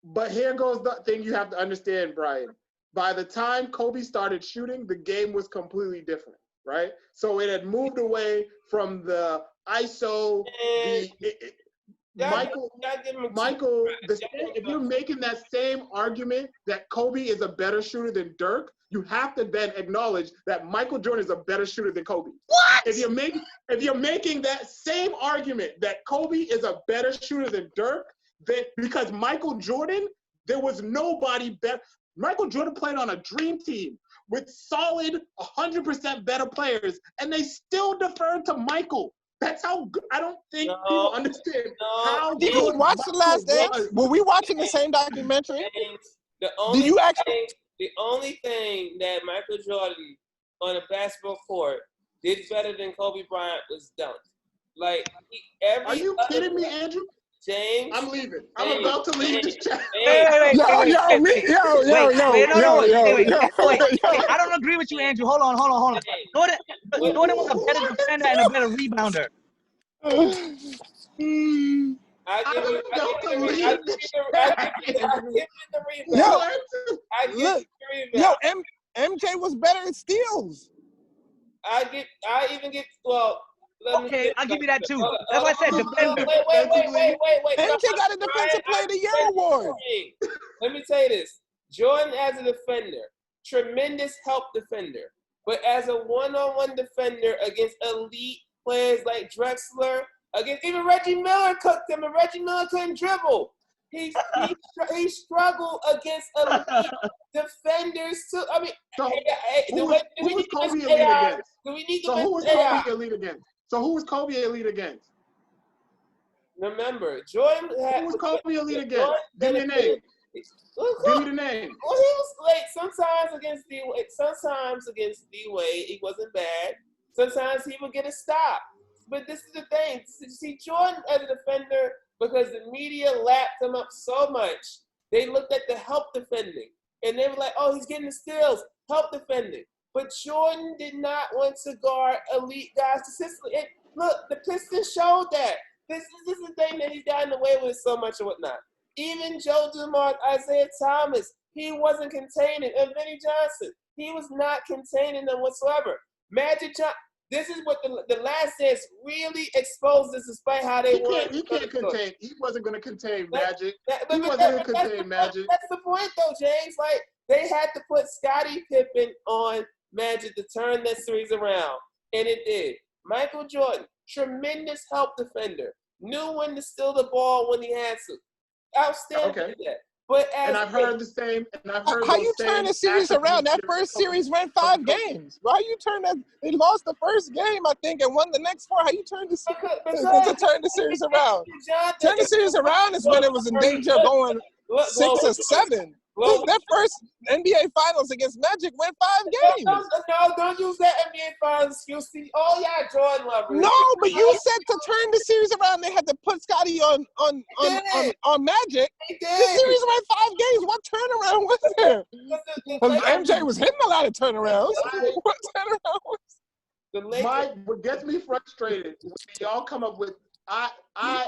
but here goes the thing you have to understand, Brian. By the time Kobe started shooting, the game was completely different, right? So it had moved away from the ISO, Michael, if you're making that same argument that Kobe is a better shooter than Dirk, you have to then acknowledge that Michael Jordan is a better shooter than Kobe. What? If you're making that same argument that Kobe is a better shooter than Dirk, then because Michael Jordan, there was nobody better. Michael Jordan played on a dream team with solid 100% better players, and they still deferred to Michael. That's how good. I don't think people understand how Did you watch The Last Dance? Were we watching the same documentary? The only thing that Michael Jordan on a basketball court did better than Kobe Bryant was dunk. Like are you kidding me, Andrew? James, I'm leaving. I'm about to leave this chat. Wait. I don't agree with you, Andrew. Hold on. Jordan was a better defender and a better rebounder. I give you the rebound. Yo, MJ was better at steals. I even get Okay, I'll give you that too. That's why I said defender. Wait. MJ got a Defensive Player of the Year award. Let me tell you this. Jordan as a defender, tremendous help defender. But as a one-on-one defender against elite players like Drexler, against even Reggie Miller cooked him, and Reggie Miller couldn't dribble. He struggled against elite defenders too. I mean, who was Kobe elite against? Who was Kobe elite against? So who was Kobe elite against? Remember, Jordan had. Who was Kobe elite against? Give me a name. Give me the name. Well, he was like sometimes against D-Wade, he wasn't bad. Sometimes he would get a stop. But this is the thing. See, Jordan as a defender, because the media lapped him up so much, they looked at the help defending. And they were like, oh, he's getting the steals, help defending. But Jordan did not want to guard elite guys consistently. And look, the Pistons showed that. This is the thing that he's gotten away with so much and whatnot. Even Joe Dumars, Isaiah Thomas, he wasn't containing. And Vinnie Johnson, he was not containing them whatsoever. Magic Johnson, this is what the Last Dance really exposes, despite how they won. He can't contain. He wasn't going to contain Magic. He wasn't going to contain Magic. That's the point, though, James. Like, they had to put Scottie Pippen on Magic to turn that series around, and it did. Michael Jordan, tremendous help defender, knew when to steal the ball when he had to. Outstanding at that. But and I've heard the same. And I've heard how you turn the series around? That first series went 5 games. Why you turn that? They lost the first game, I think, and won the next 4. How you turn the series around? Turn the series around is when it was in danger of going 6 or 7. That first NBA Finals against Magic went 5 games. No, don't use that NBA Finals excuse. See, all y'all Jordan lovers. No, but you said to turn the series around, they had to put Scotty on Magic. The series went 5 games. What turnaround was there? MJ was hitting a lot of turnarounds. What turnaround was there? What gets me frustrated when y'all come up with, I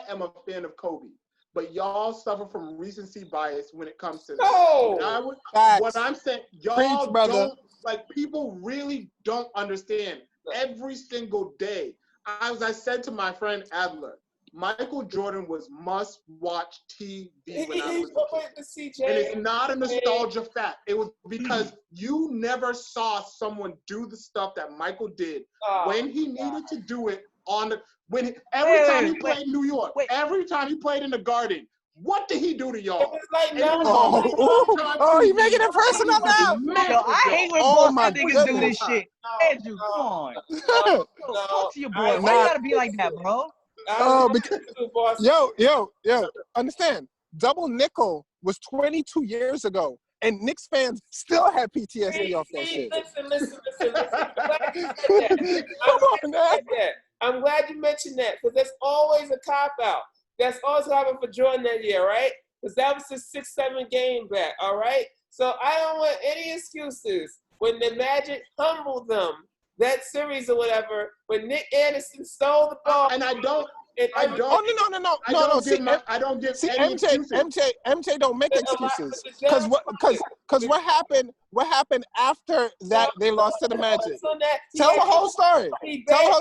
am a fan of Kobe. But y'all suffer from recency bias when it comes to this. No. What I'm saying, y'all don't, like, people really don't understand. Every single day, as I said to my friend Adler, Michael Jordan was must-watch TV when I was a kid. And it's not a nostalgia fact. It was because you never saw someone do the stuff that Michael did when he needed to do it every time he played New York, every time he played in the Garden. What did he do to y'all? It was like you making it personal now? Yo, I hate when Boston niggas do this shit. Andrew, come on. Talk to your boy. Why you gotta be like that, bro? Yo, understand, double nickel was 22 years ago, and Knicks fans still have PTSD off that shit. Listen. Come on, man. I'm glad you mentioned that, because that's always a cop-out. That's always happened for Jordan that year, right? Because that was his 6-7 game back, all right? So I don't want any excuses when the Magic humbled them, that series or whatever, when Nick Anderson stole the ball. And I don't. No. I don't give any excuses. MJ don't make excuses. Because what happened after that they lost to the Magic? Tell the whole story.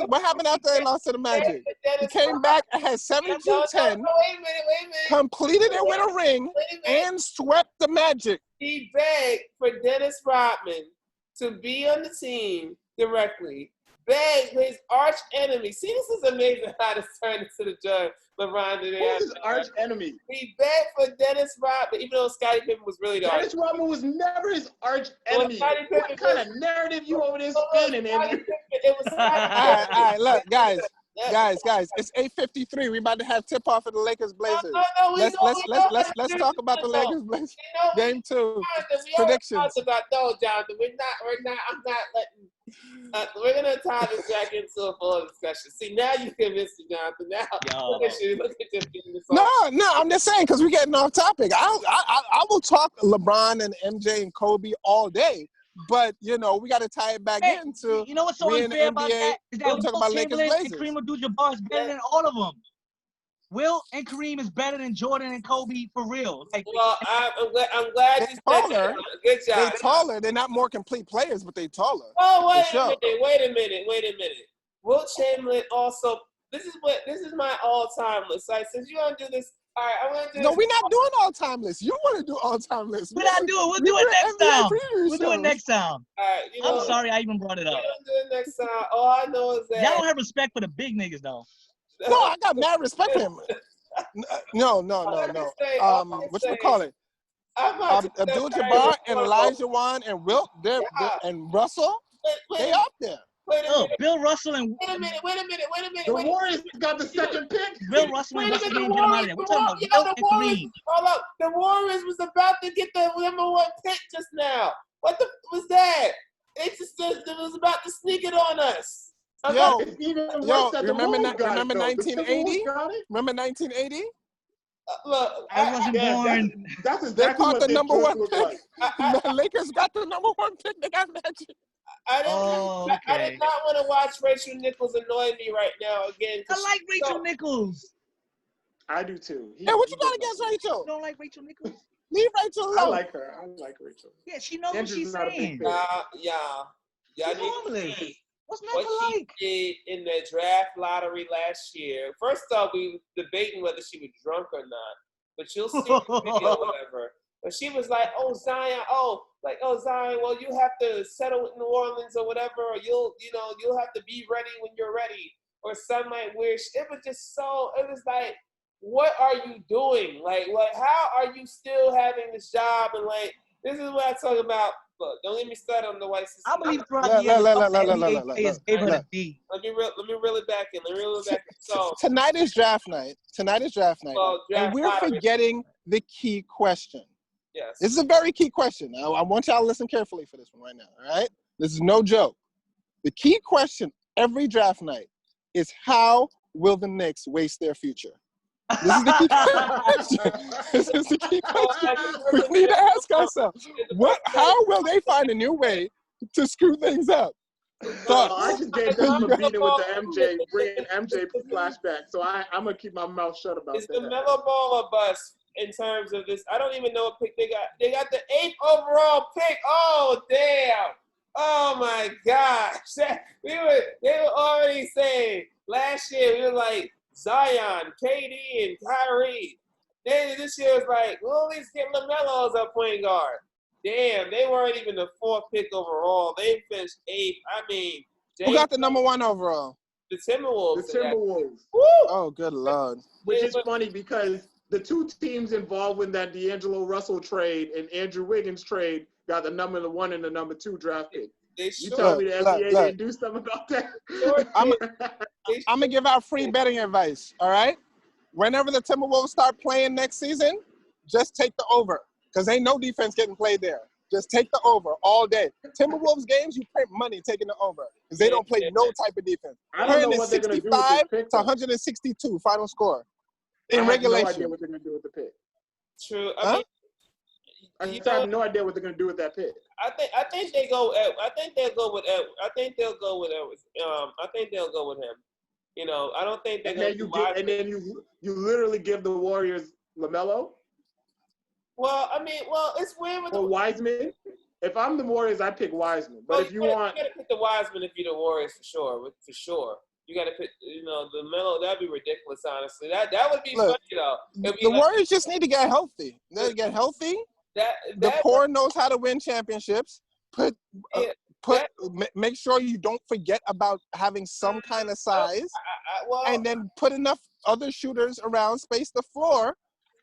What happened after they lost to the Magic. He came back and had 72-10, wait a minute. completed it with a ring, and swept the Magic. He begged for Dennis Rodman to be on the team directly. Begged his arch enemy. See, this is amazing how this turned into the judge. LeBron today. Who's his arch enemy? He begged for Dennis Rodman, even though Scottie Pippen was really the Dennis Rodman was never his arch enemy. What kind of narrative you over there spinning, Andrew? It was all right, look, guys, it's 8:53. We about to have tip off of the Lakers Blazers. Let's talk about the Lakers Blazers. Game 2 predictions. Jonathan, we're not. I'm not letting. We're gonna tie this back into a full discussion. See, now you convinced me, Jonathan. Now look at you. Look at you. No. I'm just saying because we're getting off topic. I will talk LeBron and MJ and Kobe all day. But, we got to tie it back into you know what's so unfair about that? Is that talking about Lakers Blazers. And Kareem Abdul-Jabbar is better than all of them. Will and Kareem is better than Jordan and Kobe for real. Well, I'm glad you said that. Good job. They're taller. They're not more complete players, but they're taller. Oh, wait a minute. Wilt Chamberlain also. This is my all-time list. Like, since you want to do this. All right, I want to do No, we're not doing all-time lists. You want to do all-time lists. We're not doing it. We'll do it next time. We'll do it next time. All right, I'm sorry I even brought it up. We'll do it next time. All I know is that... Y'all don't have respect for the big niggas, though. No, I got mad respect for him. No. What you call it? Abdul-Jabbar and Elijah Wan and Wilt, and Russell, they up there. Bill Russell and... Wait a minute. The Warriors got the second pick. Bill Russell and Russell didn't get him out of there. We're talking about Wilt and Kareem. Hold up. The Warriors was about to get the number 1 pick just now. What the was that? It was about to sneak it on us. Yo, remember 1980? Remember 1980? Look, I wasn't born. That's exactly they caught the number 1 pick. Like. The Lakers got the number 1 pick. They got Magic. I did not want to watch Rachel Nichols annoy me right now again. I like Rachel Nichols. I do too. Hey, what you got against Rachel? You don't like Rachel Nichols? Leave Rachel alone. I like her. I like Rachel. Yeah, she knows what she's saying. Yeah. What's not what to like? She did in the draft lottery last year. First off, we were debating whether she was drunk or not. But you'll see the video or whatever. But she was like, oh, Zion, Zion, well, you have to settle with New Orleans or whatever, or you'll have to be ready when you're ready, or something like weird. It was just so, it was like, what are you doing? Like, how are you still having this job? And like, this is what I talk about. Look, don't get me started on the white system. I believe throughout the year, the players gave her the D. Let me reel it back in. So tonight is draft night. Well, and we're forgetting the key question. Yes. This is a very key question. I want y'all to listen carefully for this one right now, all right? This is no joke. The key question every draft night is, how will the Knicks waste their future? This is the key question. This is the key question we need to ask ourselves. How will they find a new way to screw things up? I just gave them a beating with the MJ, bringing MJ flashback. So I'm going to keep my mouth shut about that. It's the Melo Ball or bust in terms of this. I don't even know what pick they got. They got the 8th overall pick. Oh, damn. Oh, my gosh. They were already saying last year, we were like, Zion, KD, and Kyrie. Then this year was like, well, at least get LaMelo as our point guard. Damn, they weren't even the 4th pick overall. They finished 8th. I mean, who got the number 1 overall? The Timberwolves. Woo! Oh, good Lord. Which is funny because the two teams involved in that D'Angelo Russell trade and Andrew Wiggins trade got the number 1 and the number 2 draft pick. You tell me the NBA didn't do something about that? I'm going to give out free betting advice, all right? Whenever the Timberwolves start playing next season, just take the over, because ain't no defense getting played there. Just take the over all day. Timberwolves games, you print money taking the over, because they don't play no type of defense. I don't know what they're going to do with this pick. To 162 final score in regulation. I have no idea regulation. what they're going to do with the pick. True. I have no idea what they're going to do with that pick. I think they'll go with Edwards. I think they'll go with him. You know, I don't think they're going to do Wiseman. And then you literally give the Warriors LaMelo? Well, I mean, it's weird with Wiseman. If I'm the Warriors, I pick Wiseman. But if you want, you gotta pick the Wiseman if you're the Warriors for sure. You gotta pick, the Melo. That'd be ridiculous, honestly. That would be funny though. The Warriors just need to get healthy. They need to get healthy. The core knows how to win championships. Make sure you don't forget about having some kind of size, and then put enough other shooters around, space the floor.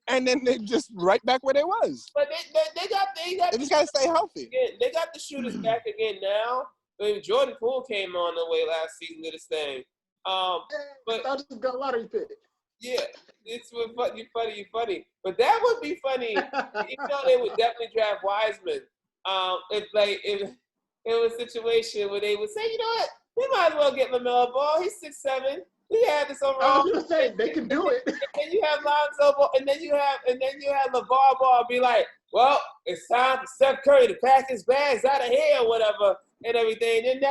And then they just right back where they was. But they just gotta stay healthy. They got the shooters back again now. I mean, Jordan Poole came on the way last season to this thing. But I just got a lottery pick. Yeah, it's funny. But that would be funny. They would definitely draft Wiseman. If it was a situation where they would say, you know what, we might as well get LaMelo Ball. He's 6'7". We had this overall. I was gonna say they can do it. And you have Lonzo Ball, and then you have LeVar Ball be like, well, it's time for Steph Curry to pack his bags out of here or whatever and everything. And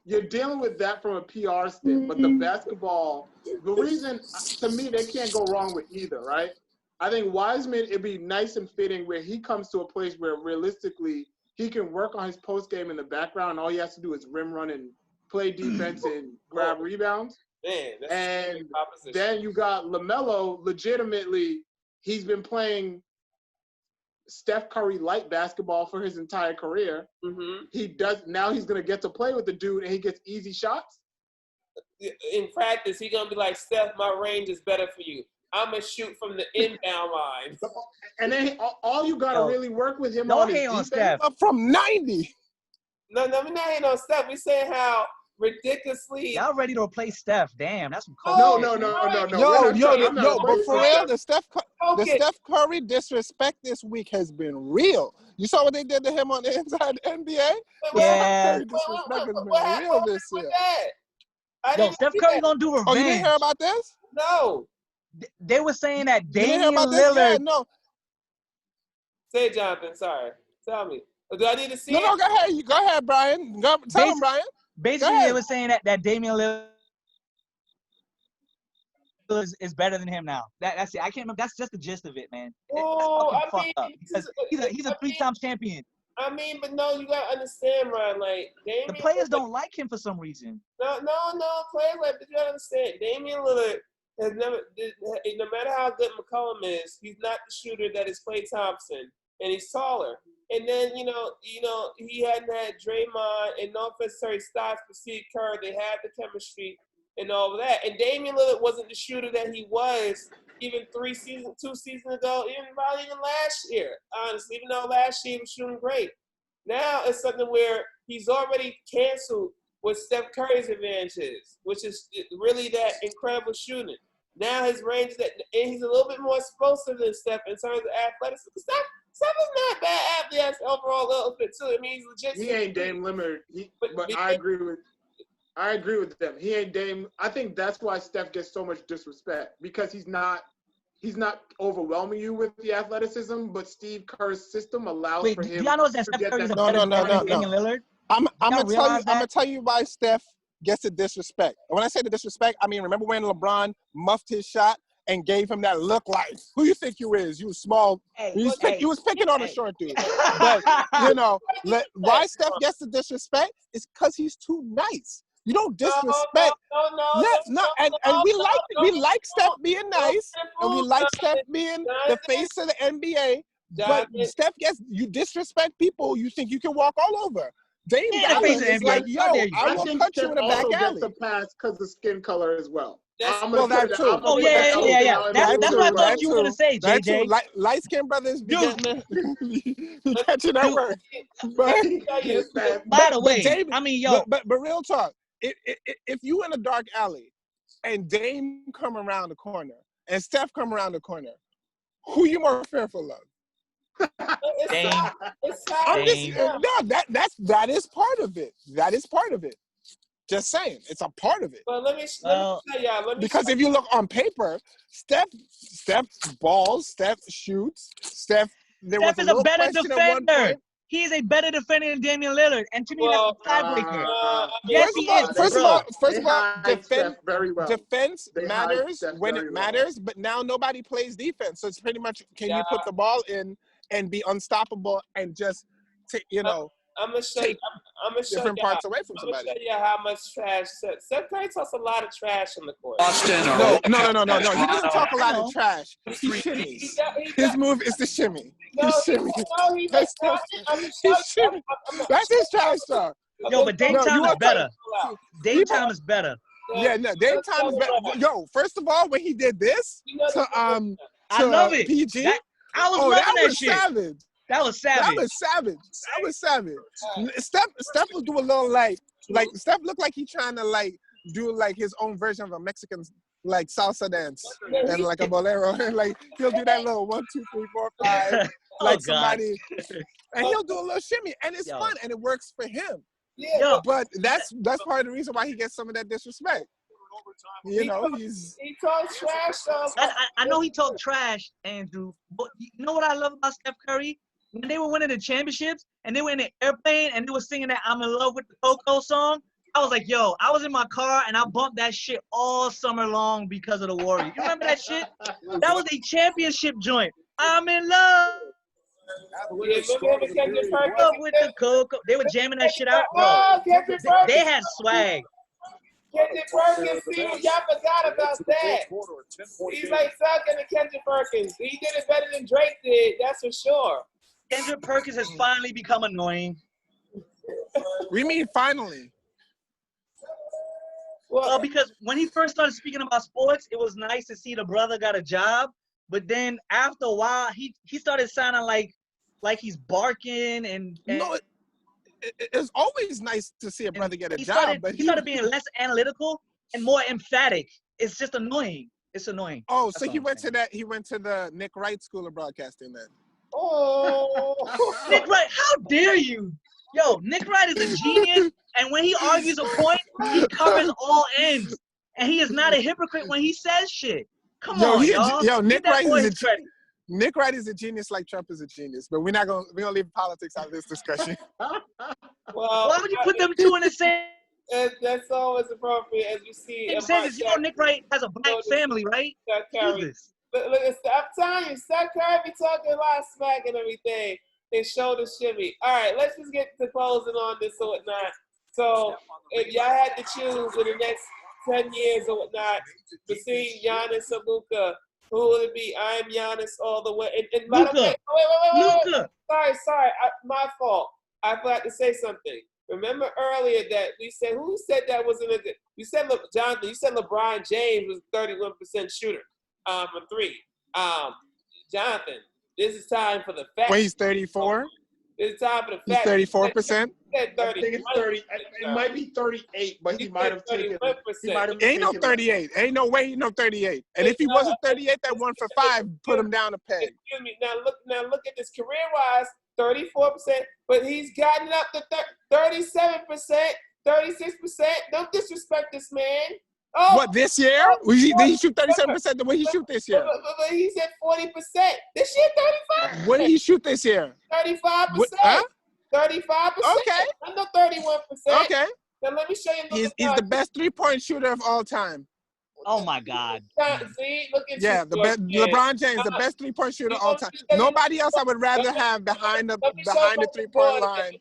you're dealing with that from a PR stint, but the basketball, the reason to me they can't go wrong with either, right? I think Wiseman, it'd be nice and fitting where he comes to a place where realistically he can work on his post game in the background. And all he has to do is rim run and play defense and grab rebounds. Man, that's and then you got LaMelo. Legitimately, he's been playing Steph Curry light basketball for his entire career. Mm-hmm. He's going to get to play with the dude, and he gets easy shots. In practice, he's going to be like, Steph, my range is better for you. I'm going to shoot from the inbound line. And then all you got to really work with him on is defense. Steph. From 90. No, we're not hating on Steph. We're saying how ridiculously. Y'all ready to replace Steph? Damn, that's some cold. No. Yo, but for real, the Steph Curry disrespect this week has been real. You saw what they did to him on the inside the NBA? Yeah. Disrespect has been real this year. Yo, Steph Curry gonna do revenge. Oh, you didn't hear about this? No. They were saying that Damian Lillard. Yeah, no. Say it, Jonathan. Sorry. Tell me. Do I need to see it? No, go ahead. Go ahead, Brian. Tell him, Brian. Basically, they were saying that Damian Lillard is better than him now. That's it. I can't remember. That's just the gist of it, man. He's a 3-time champion. I mean, but no, you gotta understand, Ryan. Like Damian the players Lillard, don't like him for some reason. No. Players like, but you gotta understand, Damian Lillard has never. No matter how good McCollum is, he's not the shooter that is Klay Thompson, and he's taller. And then he hadn't had Draymond and no offense to Stotts for Steve Kerr. They had the chemistry and all of that. And Damian Lillard wasn't the shooter that he was even 2 seasons ago, even last year. Honestly, even though last year he was shooting great. Now it's something where he's already canceled what Steph Curry's advantage is, which is really that incredible shooting. Now his range and he's a little bit more explosive than Steph in terms of athleticism. Steph is not bad athlete as overall little bit too. I mean, he's legit. He ain't Dame Lillard, but I agree with them. He ain't Dame. I think that's why Steph gets so much disrespect because he's not overwhelming you with the athleticism, but Steve Kerr's system allows for him. Y'all know that Steph Curry is a better player than Damian Lillard? I'm gonna tell you why Steph gets the disrespect. And when I say the disrespect, I mean remember when LeBron muffed his shot and gave him that look like, who you think you is? You small. He was picking on a short dude. But why Steph gets the disrespect is because he's too nice. You don't disrespect. And we like Steph being nice, and we like Steph being the face of the NBA. But Steph you disrespect people you think you can walk all over. Dame is like, yo, I will cut you in the back alley. Gets a pass because of skin color as well. That's what I thought you were gonna say, JJ. Light-skinned brothers be catching that word. By the way, I mean, yo, but real talk. If you in a dark alley and Dame come around the corner and Steph come around the corner, who you more fearful of? Dame. That is part of it. That is part of it. Just saying, it's a part of it. But let me tell y'all. Because if you look on paper, Steph balls, Steph shoots, Stepth is a better defender. He's a better defender than Damian Lillard, and to me, that's a tiebreaker. Yes, he is. First of all, defense matters when it matters, but now nobody plays defense. So it's pretty much, can you put the ball in and be unstoppable and just, I'm gonna show different parts away from somebody. I'm gonna show you how much trash Steph Curry talks a lot of trash on the court. No. He doesn't talk a lot of trash. He shimmies. His move is the shimmy. That's his trash talk. Yo, but Dame Time is better. Dame Time is better. Yeah, no, Dame Time is better. Yo, first of all, when he did this I love it. PG, I was loving that shit. Savage. That was savage. Steph will do a little like Steph looked like he trying to do his own version of a Mexican salsa dance and like a bolero. Like he'll do that little 1, 2, 3, 4, 5 somebody, and he'll do a little shimmy, and it's fun and it works for him. Yeah, but that's part of the reason why he gets some of that disrespect. He talks trash. I know he talked trash, Andrew. But you know what I love about Steph Curry? When they were winning the championships and they were in the airplane and they were singing that "I'm in Love with the Coco" song, I was like, yo, I was in my car and I bumped that shit all summer long because of the Warriors. You remember that shit? That was a championship joint. I'm in love. With the Coco. They were jamming that shit out, bro. They had swag. Kendrick Perkins, see, y'all forgot about that. He's like sucking to Kendrick Perkins. He did it better than Drake did, that's for sure. Kendrick Perkins has finally become annoying. We mean finally. Well, because when he first started speaking about sports, it was nice to see the brother got a job. But then after a while, he started sounding like he's barking and no, it's always nice to see a brother get a job. But he started being less analytical and more emphatic. It's just annoying. It's annoying. Oh, so he went to the Nick Wright School of Broadcasting then. Oh, Nick Wright, how dare you? Yo, Nick Wright is a genius, and when he argues a point, he covers all ends. And he is not a hypocrite when he says shit. Come on, y'all. Yo, Nick Wright is a genius like Trump is a genius. But we're gonna leave politics out of this discussion. Well, why would you put them two in the same? That's always appropriate, as you see. Nick Wright has a black family, right? Look, I'm telling you, Steph Curry be talking a lot of smack and everything. They show the shimmy. All right, let's just get to closing on this or whatnot. So, if y'all had to choose in the next 10 years or whatnot to see Giannis or Luka. Who would it be? I'm Giannis all the way. And by the way, wait. Luka. Sorry. My fault. I forgot to say something. Remember earlier that we said, who said that wasn't a good? You said, Jonathan, you said LeBron James was 31% shooter from three. Jonathan, this is time for the facts. When he's 34? It's time for the He's facts. 34%? I think it's 30. It might be 38, but he might have taken. He might have Ain't no 38. Ain't no way he no 38. And if he wasn't 38, that 1 for 5 put him down a peg. Excuse me. Now look at this career-wise, 34%, but he's gotten up to 37%, 36%. Don't disrespect this man. Oh, What, this year? Did he shoot 37% the way he shoot this year? But he's at 40%. This year, 35%. What did he shoot this year? 35%. Huh? 35%. Okay. I know 31%. Okay. Now let me show you. He's the best 3-point shooter of all time. Oh my God. See, look at Yeah, you. the best. LeBron James, the best 3-point shooter of all time. Nobody else I would rather have behind the 3-point line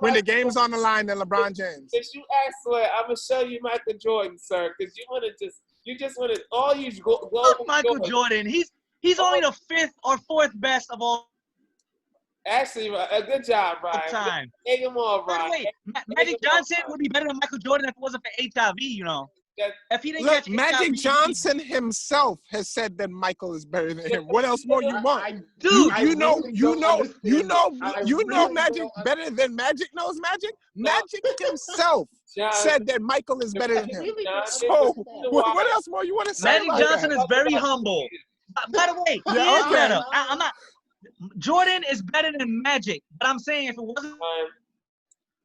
when the game's on the line than LeBron James. If you ask for it, I'm gonna show you Michael Jordan, sir, because you just want to all you go. Fuck Michael Jordan. He's only the 5th or 4th best of all Actually, a good job, Brian. time. Take him on, By the Brian. way, Magic Johnson would be better than Michael Jordan if it wasn't for HIV, you know. If he didn't Look, catch Magic HIV, Johnson himself has said that Michael is better than him. What else more you want? dude, You know really Magic don't better than Magic knows Magic. Magic himself said that Michael is better than him. So what else more you want to say? Magic about Johnson that? is very humble. By the way, he Yeah, is okay. better. I'm not. Jordan is better than Magic, but I'm saying if it wasn't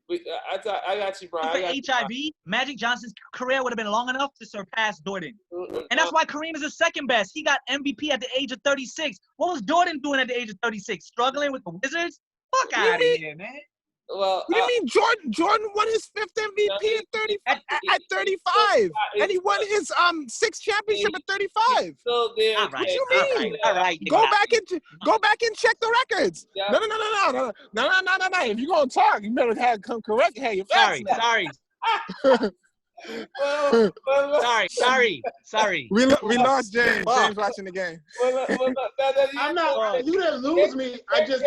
I got you, Brian. for HIV, Magic Johnson's career would have been long enough to surpass Jordan. And that's why Kareem is the second best. He got MVP at the age of 36. What was Jordan doing at the age of 36? Struggling with the Wizards? Fuck out of here, man. Well, What do you mean Jordan won his 5th MVP at 35, and he won his 6th championship at 35? still there. All right, you mean? all right. Go back and check the records. Yeah. No. If you're gonna talk, you better come correct. Hey, your facts now. Sorry. We lost James. James watching the game. I'm not. You didn't lose me. I just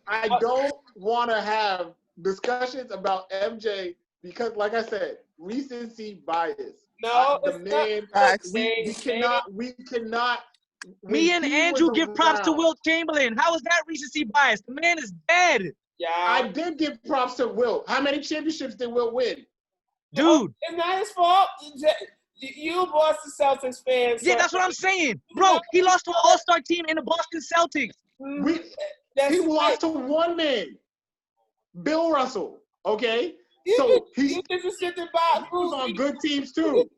I don't want to have discussions about MJ because, like I said, recency bias. No, the man. Facts. We cannot. Me and Andrew give props to Wilt Chamberlain. How is that recency bias? The man is dead. Yeah. I did give props to Wilt. How many championships did Wilt win? Dude. It's not his fault. You Boston Celtics fans. Yeah, that's what I'm saying. Bro, he lost to an all-star team in the Boston Celtics. He lost to one man, Bill Russell. Okay, he was on good teams too.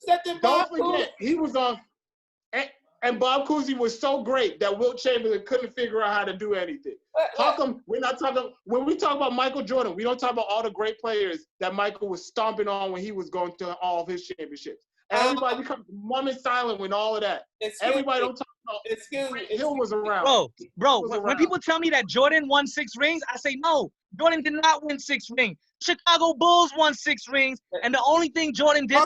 Don't forget, he was on. And Bob Cousy was so great that Wilt Chamberlain couldn't figure out how to do anything. How come we're not talking when we talk about Michael Jordan? We don't talk about all the great players that Michael was stomping on when he was going to all of his championships. Everybody becomes mum and silent when all of that. Everybody don't talk about. Excuse me. Hill was around. Bro. When people tell me that Jordan won 6 rings, I say no. Jordan did not win 6 rings. Chicago Bulls won 6 rings, and the only thing Jordan did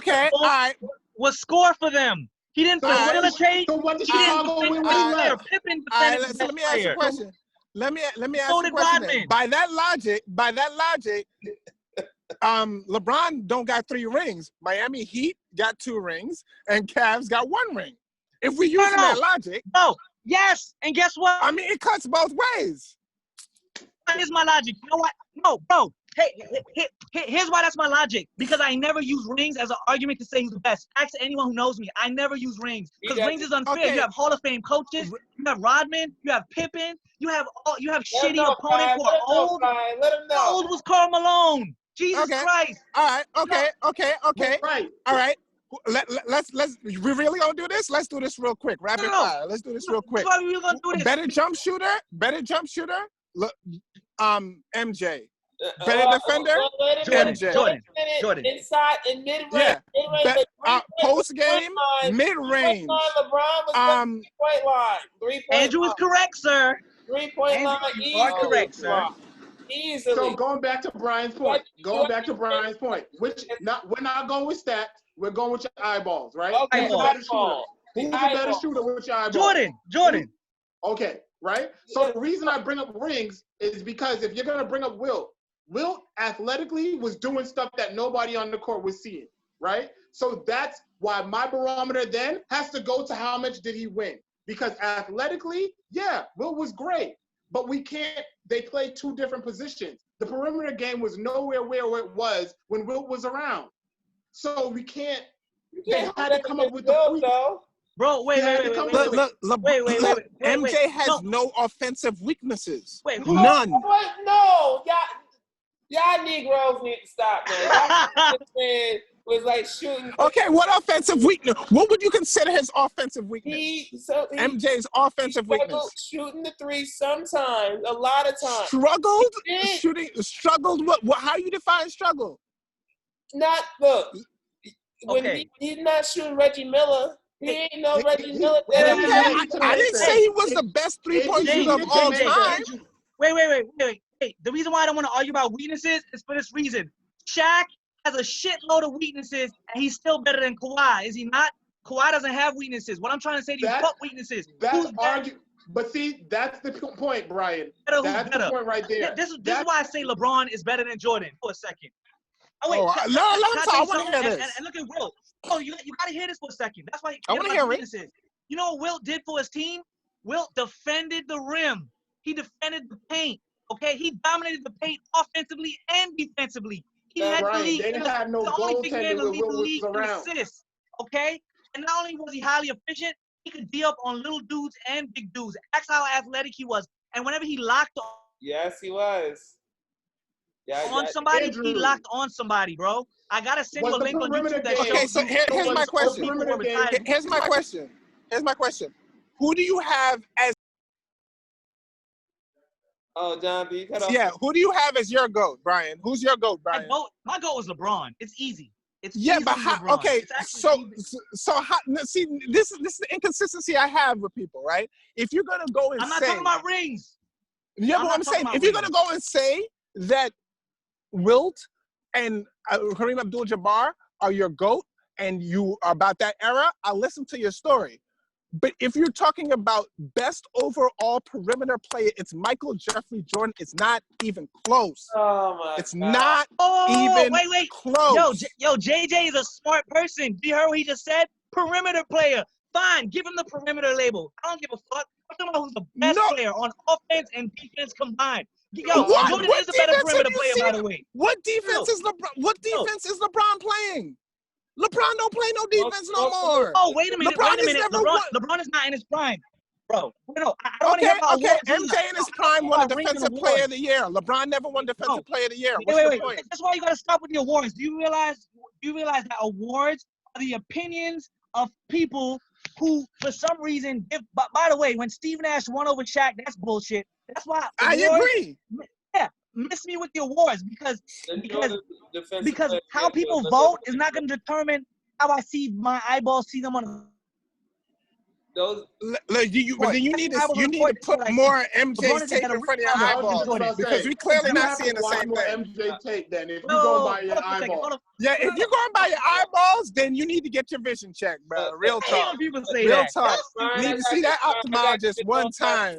was score for them. He didn't facilitate. So what did Chicago win with Pippen defended let me ask you a question. Let me ask you a question. By that logic, LeBron don't got 3 rings. Miami Heat got 2 rings, and Cavs got 1 ring. If we use that logic. No. Yes, and guess what? I mean, it cuts both ways. Here's my logic. You know what? No, bro. Hey, here's why that's my logic. Because I never use rings as an argument to say who's the best. Ask anyone who knows me. I never use rings because rings is unfair. Okay. You have Hall of Fame coaches. You have Rodman. You have Pippen. You have shitty opponents who are old. How old was Karl Malone? Jesus Christ. All right. Okay. Right. All right. Let's we really gonna do this? Let's do this real quick. Rapid fire. Let's do this real quick. That's why we gonna do this. Better jump shooter. Look, MJ. Better defender? Jordan. Inside and mid-range. Yeah. Post game, mid-range. LeBron was 3-point line. 3-point Andrew is correct, sir. 3-point line. You are correct, sir. Easily. So going back to Brian's point, we're not going with stats. We're going with your eyeballs, right? Okay, Who's the better shooter? Who's the better eyeball. shooter with your eyeballs? Jordan. Okay, right? So the reason I bring up rings is because if you're going to bring up Wilt athletically was doing stuff that nobody on the court was seeing, right? So that's why my barometer then has to go to how much did he win. Because athletically, yeah, Wilt was great. But they play two different positions. The perimeter game was nowhere where it was when Wilt was around. So they had to come up with the point. Bro, wait. MJ has no offensive weaknesses. Wait, none. What? No, y'all Negroes need to stop, man. Man was like shooting. Okay, what offensive weakness? What would you consider his offensive weakness? MJ's offensive weakness. Shooting the three sometimes, a lot of times. Struggled. What? How you define struggle? When he's not shooting Reggie Miller. He ain't no Reggie Miller. I didn't say he was the best three-point shooter of all time. Wait. The reason why I don't want to argue about weaknesses is for this reason. Shaq has a shitload of weaknesses, and he's still better than Kawhi. Is he not? Kawhi doesn't have weaknesses. What I'm trying to say to you, fuck weaknesses. But see, that's the point, Brian. That's the point right there. This is why I say LeBron is better than Jordan for a second. Oh, wait. I want to hear this. And look at Wilt. Oh, you got to hear this for a second. That's why I want to hear it. You know what Wilt did for his team? Wilt defended the rim. He defended the paint. Okay? He dominated the paint offensively and defensively. He had Brian, they didn't have no goaltender when Wilt was around. Assists, okay? And not only was he highly efficient, he could D up on little dudes and big dudes. That's how athletic he was. And whenever he locked on, yes, he was. Somebody, he locked on somebody, bro. I gotta send you a link on YouTube. Okay, so here's my question. Here's my question. Who do you have as? Oh, John B. Cut off. Yeah, who do you have as your GOAT, Brian? Who's your GOAT, Brian? My GOAT was LeBron. It's easy. But how? LeBron. Okay, so how, see, this is the inconsistency I have with people, right? If you're gonna go and I'm not talking about rings. Yeah, but what I'm saying, if you're gonna go and say that Wilt and Kareem Abdul-Jabbar are your GOAT and you are about that era, I'll listen to your story. But if you're talking about best overall perimeter player, it's Michael Jeffrey Jordan. It's not even close. Oh my It's God. not even close. Yo, JJ is a smart person. Do you hear what he just said? Perimeter player. Fine, give him the perimeter label. I don't give a fuck. I'm talking about who's the best player on offense and defense combined. Yo, Jordan is a better perimeter player, by the way. What defense is LeBron playing? LeBron don't play no defense no more. Oh, wait a minute. LeBron is not in his prime. Bro, I don't want to hear about MJ in his prime won a defensive player of the year. LeBron never won defensive player of the year. What's the point? That's why you got to stop with the awards. Do you realize that awards are the opinions of people who, for some reason, by the way, when Steve Nash won over Shaq, that's bullshit. That's why I agree. Yeah, miss me with the awards because how people vote is not going to determine how I see my eyeballs see them on. You need to put more MJ's tape in front of your eyeballs because we clearly not seeing the same thing. MJ tape then if you go by your eyeballs. Yeah, if you're going by your eyeballs, then you need to get your vision checked, bro. Real talk. Real talk. You need to see that ophthalmologist one time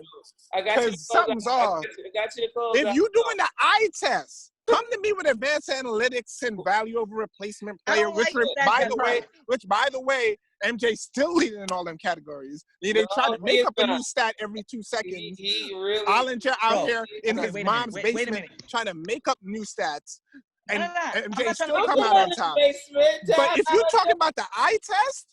because something's off. If you're doing the eye test, come to me with advanced analytics and value over replacement player, which by the way, MJ still leading in all them categories. They try to make up a new stat every 2 seconds. Ollinger out here in his mom's basement trying to make up new stats. And MJ still come out on top. But if you're talking about the eye test,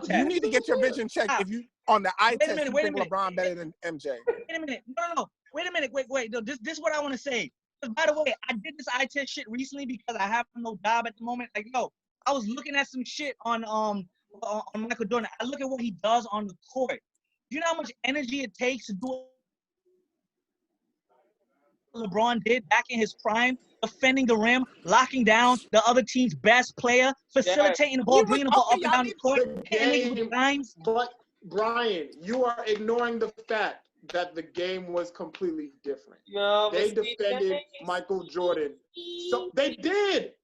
you need to get your vision checked if you on the eye test. You think LeBron better than MJ. Wait a minute. No. Wait a minute. Wait. No, this is what I want to say. By the way, I did this eye test shit recently because I have no job at the moment. Like, I was looking at some shit on Michael Jordan. I look at what he does on the court. Do you know how much energy it takes to do what LeBron did back in his prime? Defending the rim, locking down the other team's best player, facilitating the ball, bringing the ball up and down the court, hitting times. But Brian, you are ignoring the fact that the game was completely different. They defended Michael Jordan. So they did.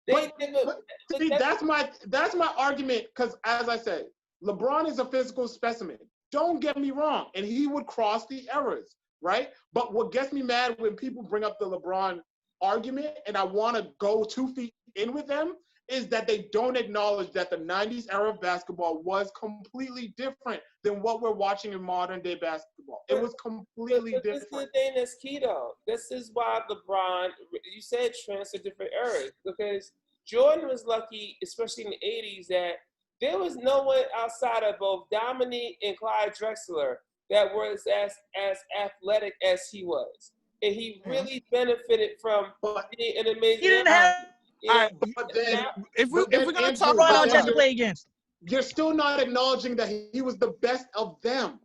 See, that's my argument. Because as I said, LeBron is a physical specimen. Don't get me wrong, and he would cross the errors, right? But what gets me mad when people bring up the LeBron argument, and I want to go 2 feet in with them, is that they don't acknowledge that the 90s era of basketball was completely different than what we're watching in modern day basketball. It was completely different. This is the thing that's key, though. This is why LeBron, you said transfer different eras, because Jordan was lucky, especially in the 80s, that there was no one outside of both Dominique and Clyde Drexler that was as athletic as he was. And he really benefited from being an amazing. He didn't have. All right, but then if we're gonna talk LeBron about just to play against. You're still not acknowledging that he was the best of them,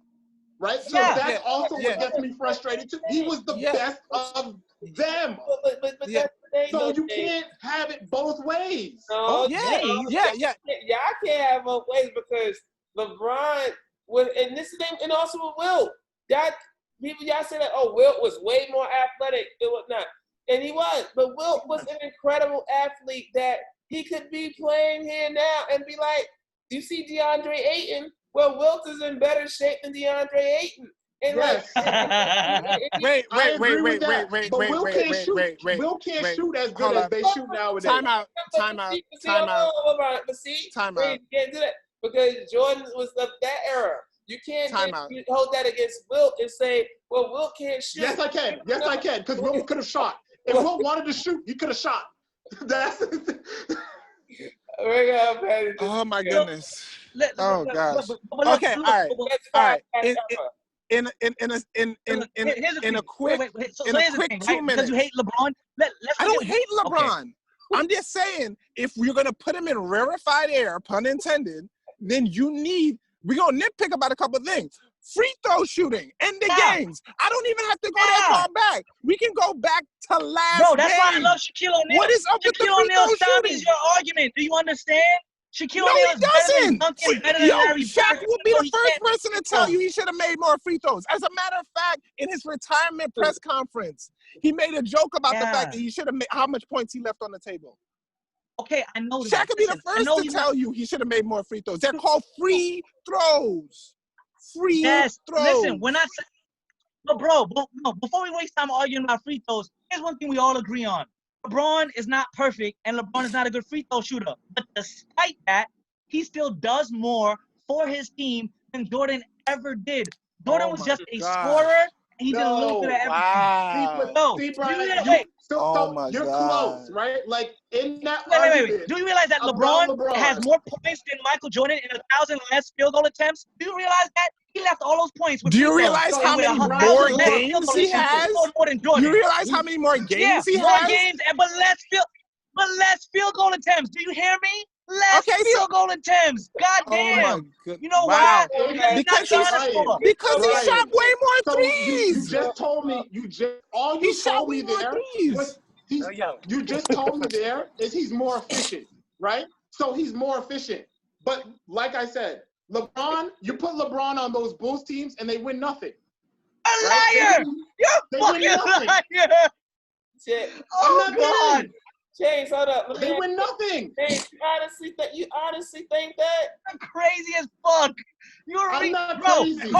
right? So that's also what gets me frustrated too. He was the best of them. But that's the thing, so you can't have it both ways. No, yeah. Y'all can't have both ways because LeBron was, and this is the thing, and also with Wilt. That people y'all say that Wilt was way more athletic. It was not. And he was, but Wilt was an incredible athlete that he could be playing here now and be like, you see DeAndre Ayton? Well, Wilt is in better shape than DeAndre Ayton. And yes. Wait. But Wilt can't shoot as good as they shoot nowadays. Time out. But see, you can't do that because Jordan was of that era. You can't hold that against Wilt and say, well, Wilt can't shoot. Yes, I can. Yes, I can. Because Wilt could have shot. If Wilt wanted to shoot, he could have shot. That's oh my goodness. Oh gosh. Okay, all right. In a quick 2 minutes. Because you hate LeBron. I don't hate LeBron. Okay. I'm just saying, if we're gonna put him in rarefied air, pun intended, then we're gonna nitpick about a couple of things. Free throw shooting, end the games. I don't even have to go that far back. We can go back to last Bro, that's game. why I love Shaquille O'Neal. What is up with the free throw shooting? Is your argument. Do you understand? Shaquille No, O'Neal he doesn't. better than Larry Shaq Bird. will be the first person to tell you he should have made more free throws. As a matter of fact, in his retirement press conference, he made a joke about the fact that he should have made how much points he left on the table. Okay, I know Shaq could be the first to tell you he should have made more free throws. They're called free throws. Free throws. Listen, when I say, but bro, no, before we waste time arguing about free throws, here's one thing we all agree on. LeBron is not perfect, and LeBron is not a good free throw shooter. But despite that, he still does more for his team than Jordan ever did. Jordan was just a scorer, and he did a little bit of everything. Wow. See, Brian, you're close, right? Like, in that wait. Do you realize that LeBron has more points than Michael Jordan in 1,000 less field goal attempts? Do you realize that? He left all those points. Do you realize how many more games he has? Do you realize how many more games he has? More games, but less field goal attempts. Do you hear me? Less field goal attempts. God damn. You know why? Because he shot way more threes. You just told me. You just told me there is he's more efficient, right? So he's more efficient. But like I said, LeBron, you put LeBron on those Bulls teams and they win nothing. A liar! You're fucking liar! Oh God! James, hold up. They win nothing. James, you honestly think that? You're crazy as fuck. I'm not crazy. I'm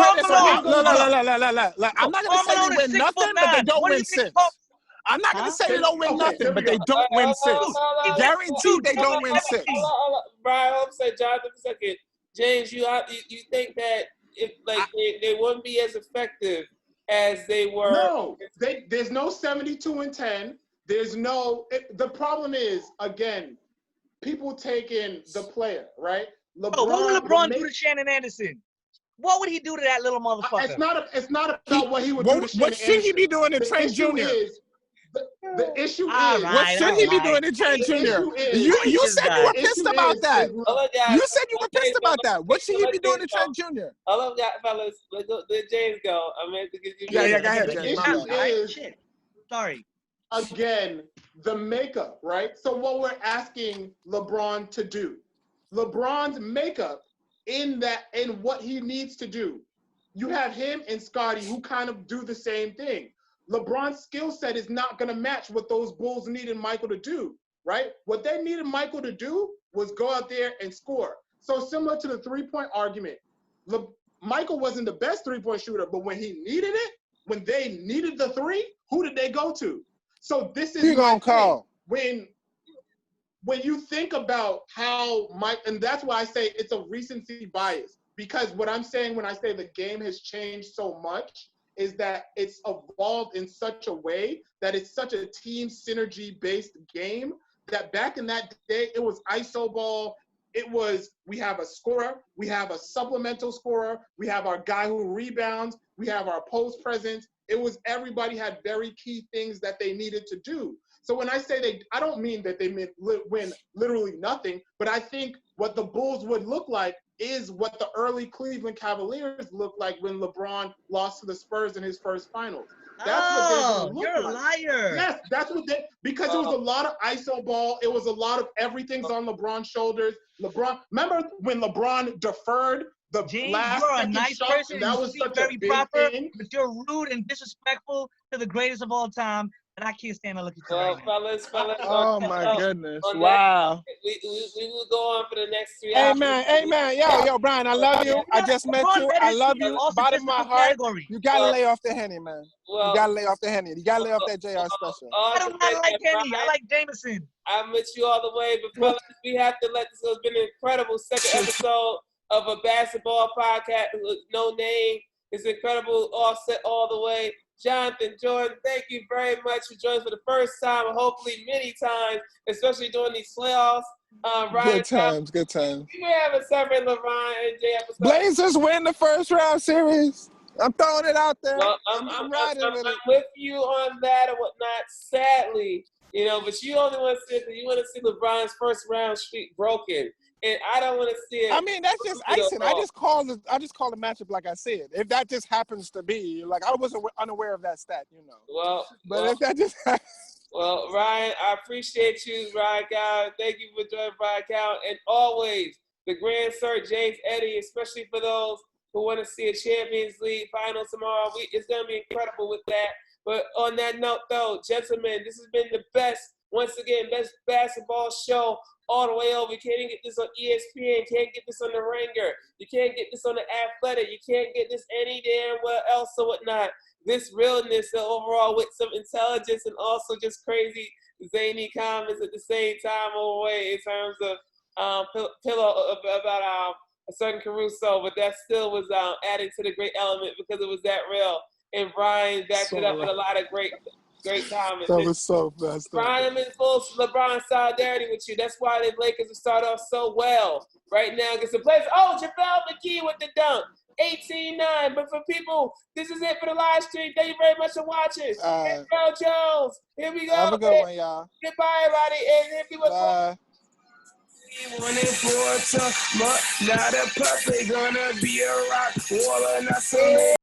not gonna say they win nothing, but they don't win 6. I'm not gonna say they don't win nothing, but they don't win 6. Guaranteed they don't win 6. Brian, I'm saying, Jonathan, a second. James, you think that if they wouldn't be as effective as they were? No, there's no 72-10. There's no. The problem is, again, people taking the player, right? What would LeBron do to Shannon Anderson? What would he do to that little motherfucker? It's not about what he would do to Shannon What should he be doing to Trent Jr.? The issue is, what should he be doing to Trent Jr.? You said you were pissed about that. You said you were pissed about that. What should he be doing to Trent Jr.? Hello, fellas. Let James go. I meant to get you. Yeah, go ahead, James. The issue is, sorry. Again, the makeup, right? So what we're asking LeBron to do, LeBron's makeup in what he needs to do. You have him and Scottie who kind of do the same thing. LeBron's skill set is not going to match what those Bulls need and Michael to do, right? What they needed Michael to do was go out there and score. So similar to the three-point argument, Michael wasn't the best three-point shooter, but when he needed it, when they needed the three, who did they go to? So this is my thing. When you think about how and that's why I say it's a recency bias, because what I'm saying when I say the game has changed so much is that it's evolved in such a way that it's such a team synergy-based game that back in that day, it was iso ball. It was, we have a scorer, we have a supplemental scorer, we have our guy who rebounds, we have our post presence. It was, everybody had very key things that they needed to do. So when I say I don't mean that they win literally nothing, but I think what the Bulls would look like is what the early Cleveland Cavaliers looked like when LeBron lost to the Spurs in his first finals. That's what they're going to look like. You're a liar. Yes, that's what because it was a lot of iso ball. It was a lot of everything's on LeBron's shoulders. Remember when LeBron deferred the last you're a second nice shot? person. And that was such very a big proper, thing. but you're rude and disrespectful to the greatest of all time. And I can't stand to look at you right now. Fellas. Oh my goodness! Wow. We will go on for the next 3 hours. Amen. Yo, Brian, I love you. I just met you. I love you. Bottom of my heart. You gotta lay off the Henny, man. You gotta lay off the Henny. You gotta lay off that JR special. I don't like Henny. I like Jameson. I'm with you all the way, but fellas, we have to let this go. It's been an incredible second episode of a basketball podcast with no name. It's incredible, all set all the way. Jonathan, Jordan, thank you very much for joining for the first time, and hopefully many times, especially during these playoffs. Ryan, Good times. We may have a separate LeBron-MJ episode. Blazers win the first round series. I'm throwing it out there. Well, I'm riding with it. I'm with you on that and whatnot. Sadly, but you only want to see it because you want to see LeBron's first round streak broken. And I don't want to see it. I mean, that's just icing. I just call the matchup like I said. If that just happens to be, like, I wasn't unaware of that stat, If that just happens. Well, Ryan, I appreciate you, Ryan Cow. Thank you for joining Ryan Cow. And always, the Grand Sir James Eddy, especially for those who want to see a Champions League final tomorrow. It's going to be incredible with that. But on that note, though, gentlemen, this has been the best basketball show all the way over. You can't get this on ESPN. You can't get this on the Ringer. You can't get this on the Athletic. You can't get this any damn well else or whatnot. This realness overall with some intelligence and also just crazy zany comments at the same time away in terms of pillow about a certain Caruso, but that still was adding to the great element because it was that real. And Brian backed it up with a lot of great comments. That was so fast. Brian, I'm in full LeBron solidarity with you. That's why the Lakers have started off so well right now against the Blazers. Oh, JaVale McGee with the dunk. 18-9. But for people, this is it for the live stream. Thank you very much for watching. Bro Jones. Here we go. Have a good one, y'all. Goodbye, everybody. And hit me with Bye. 1 and 4 not a puppet, gonna be a rock waller, not some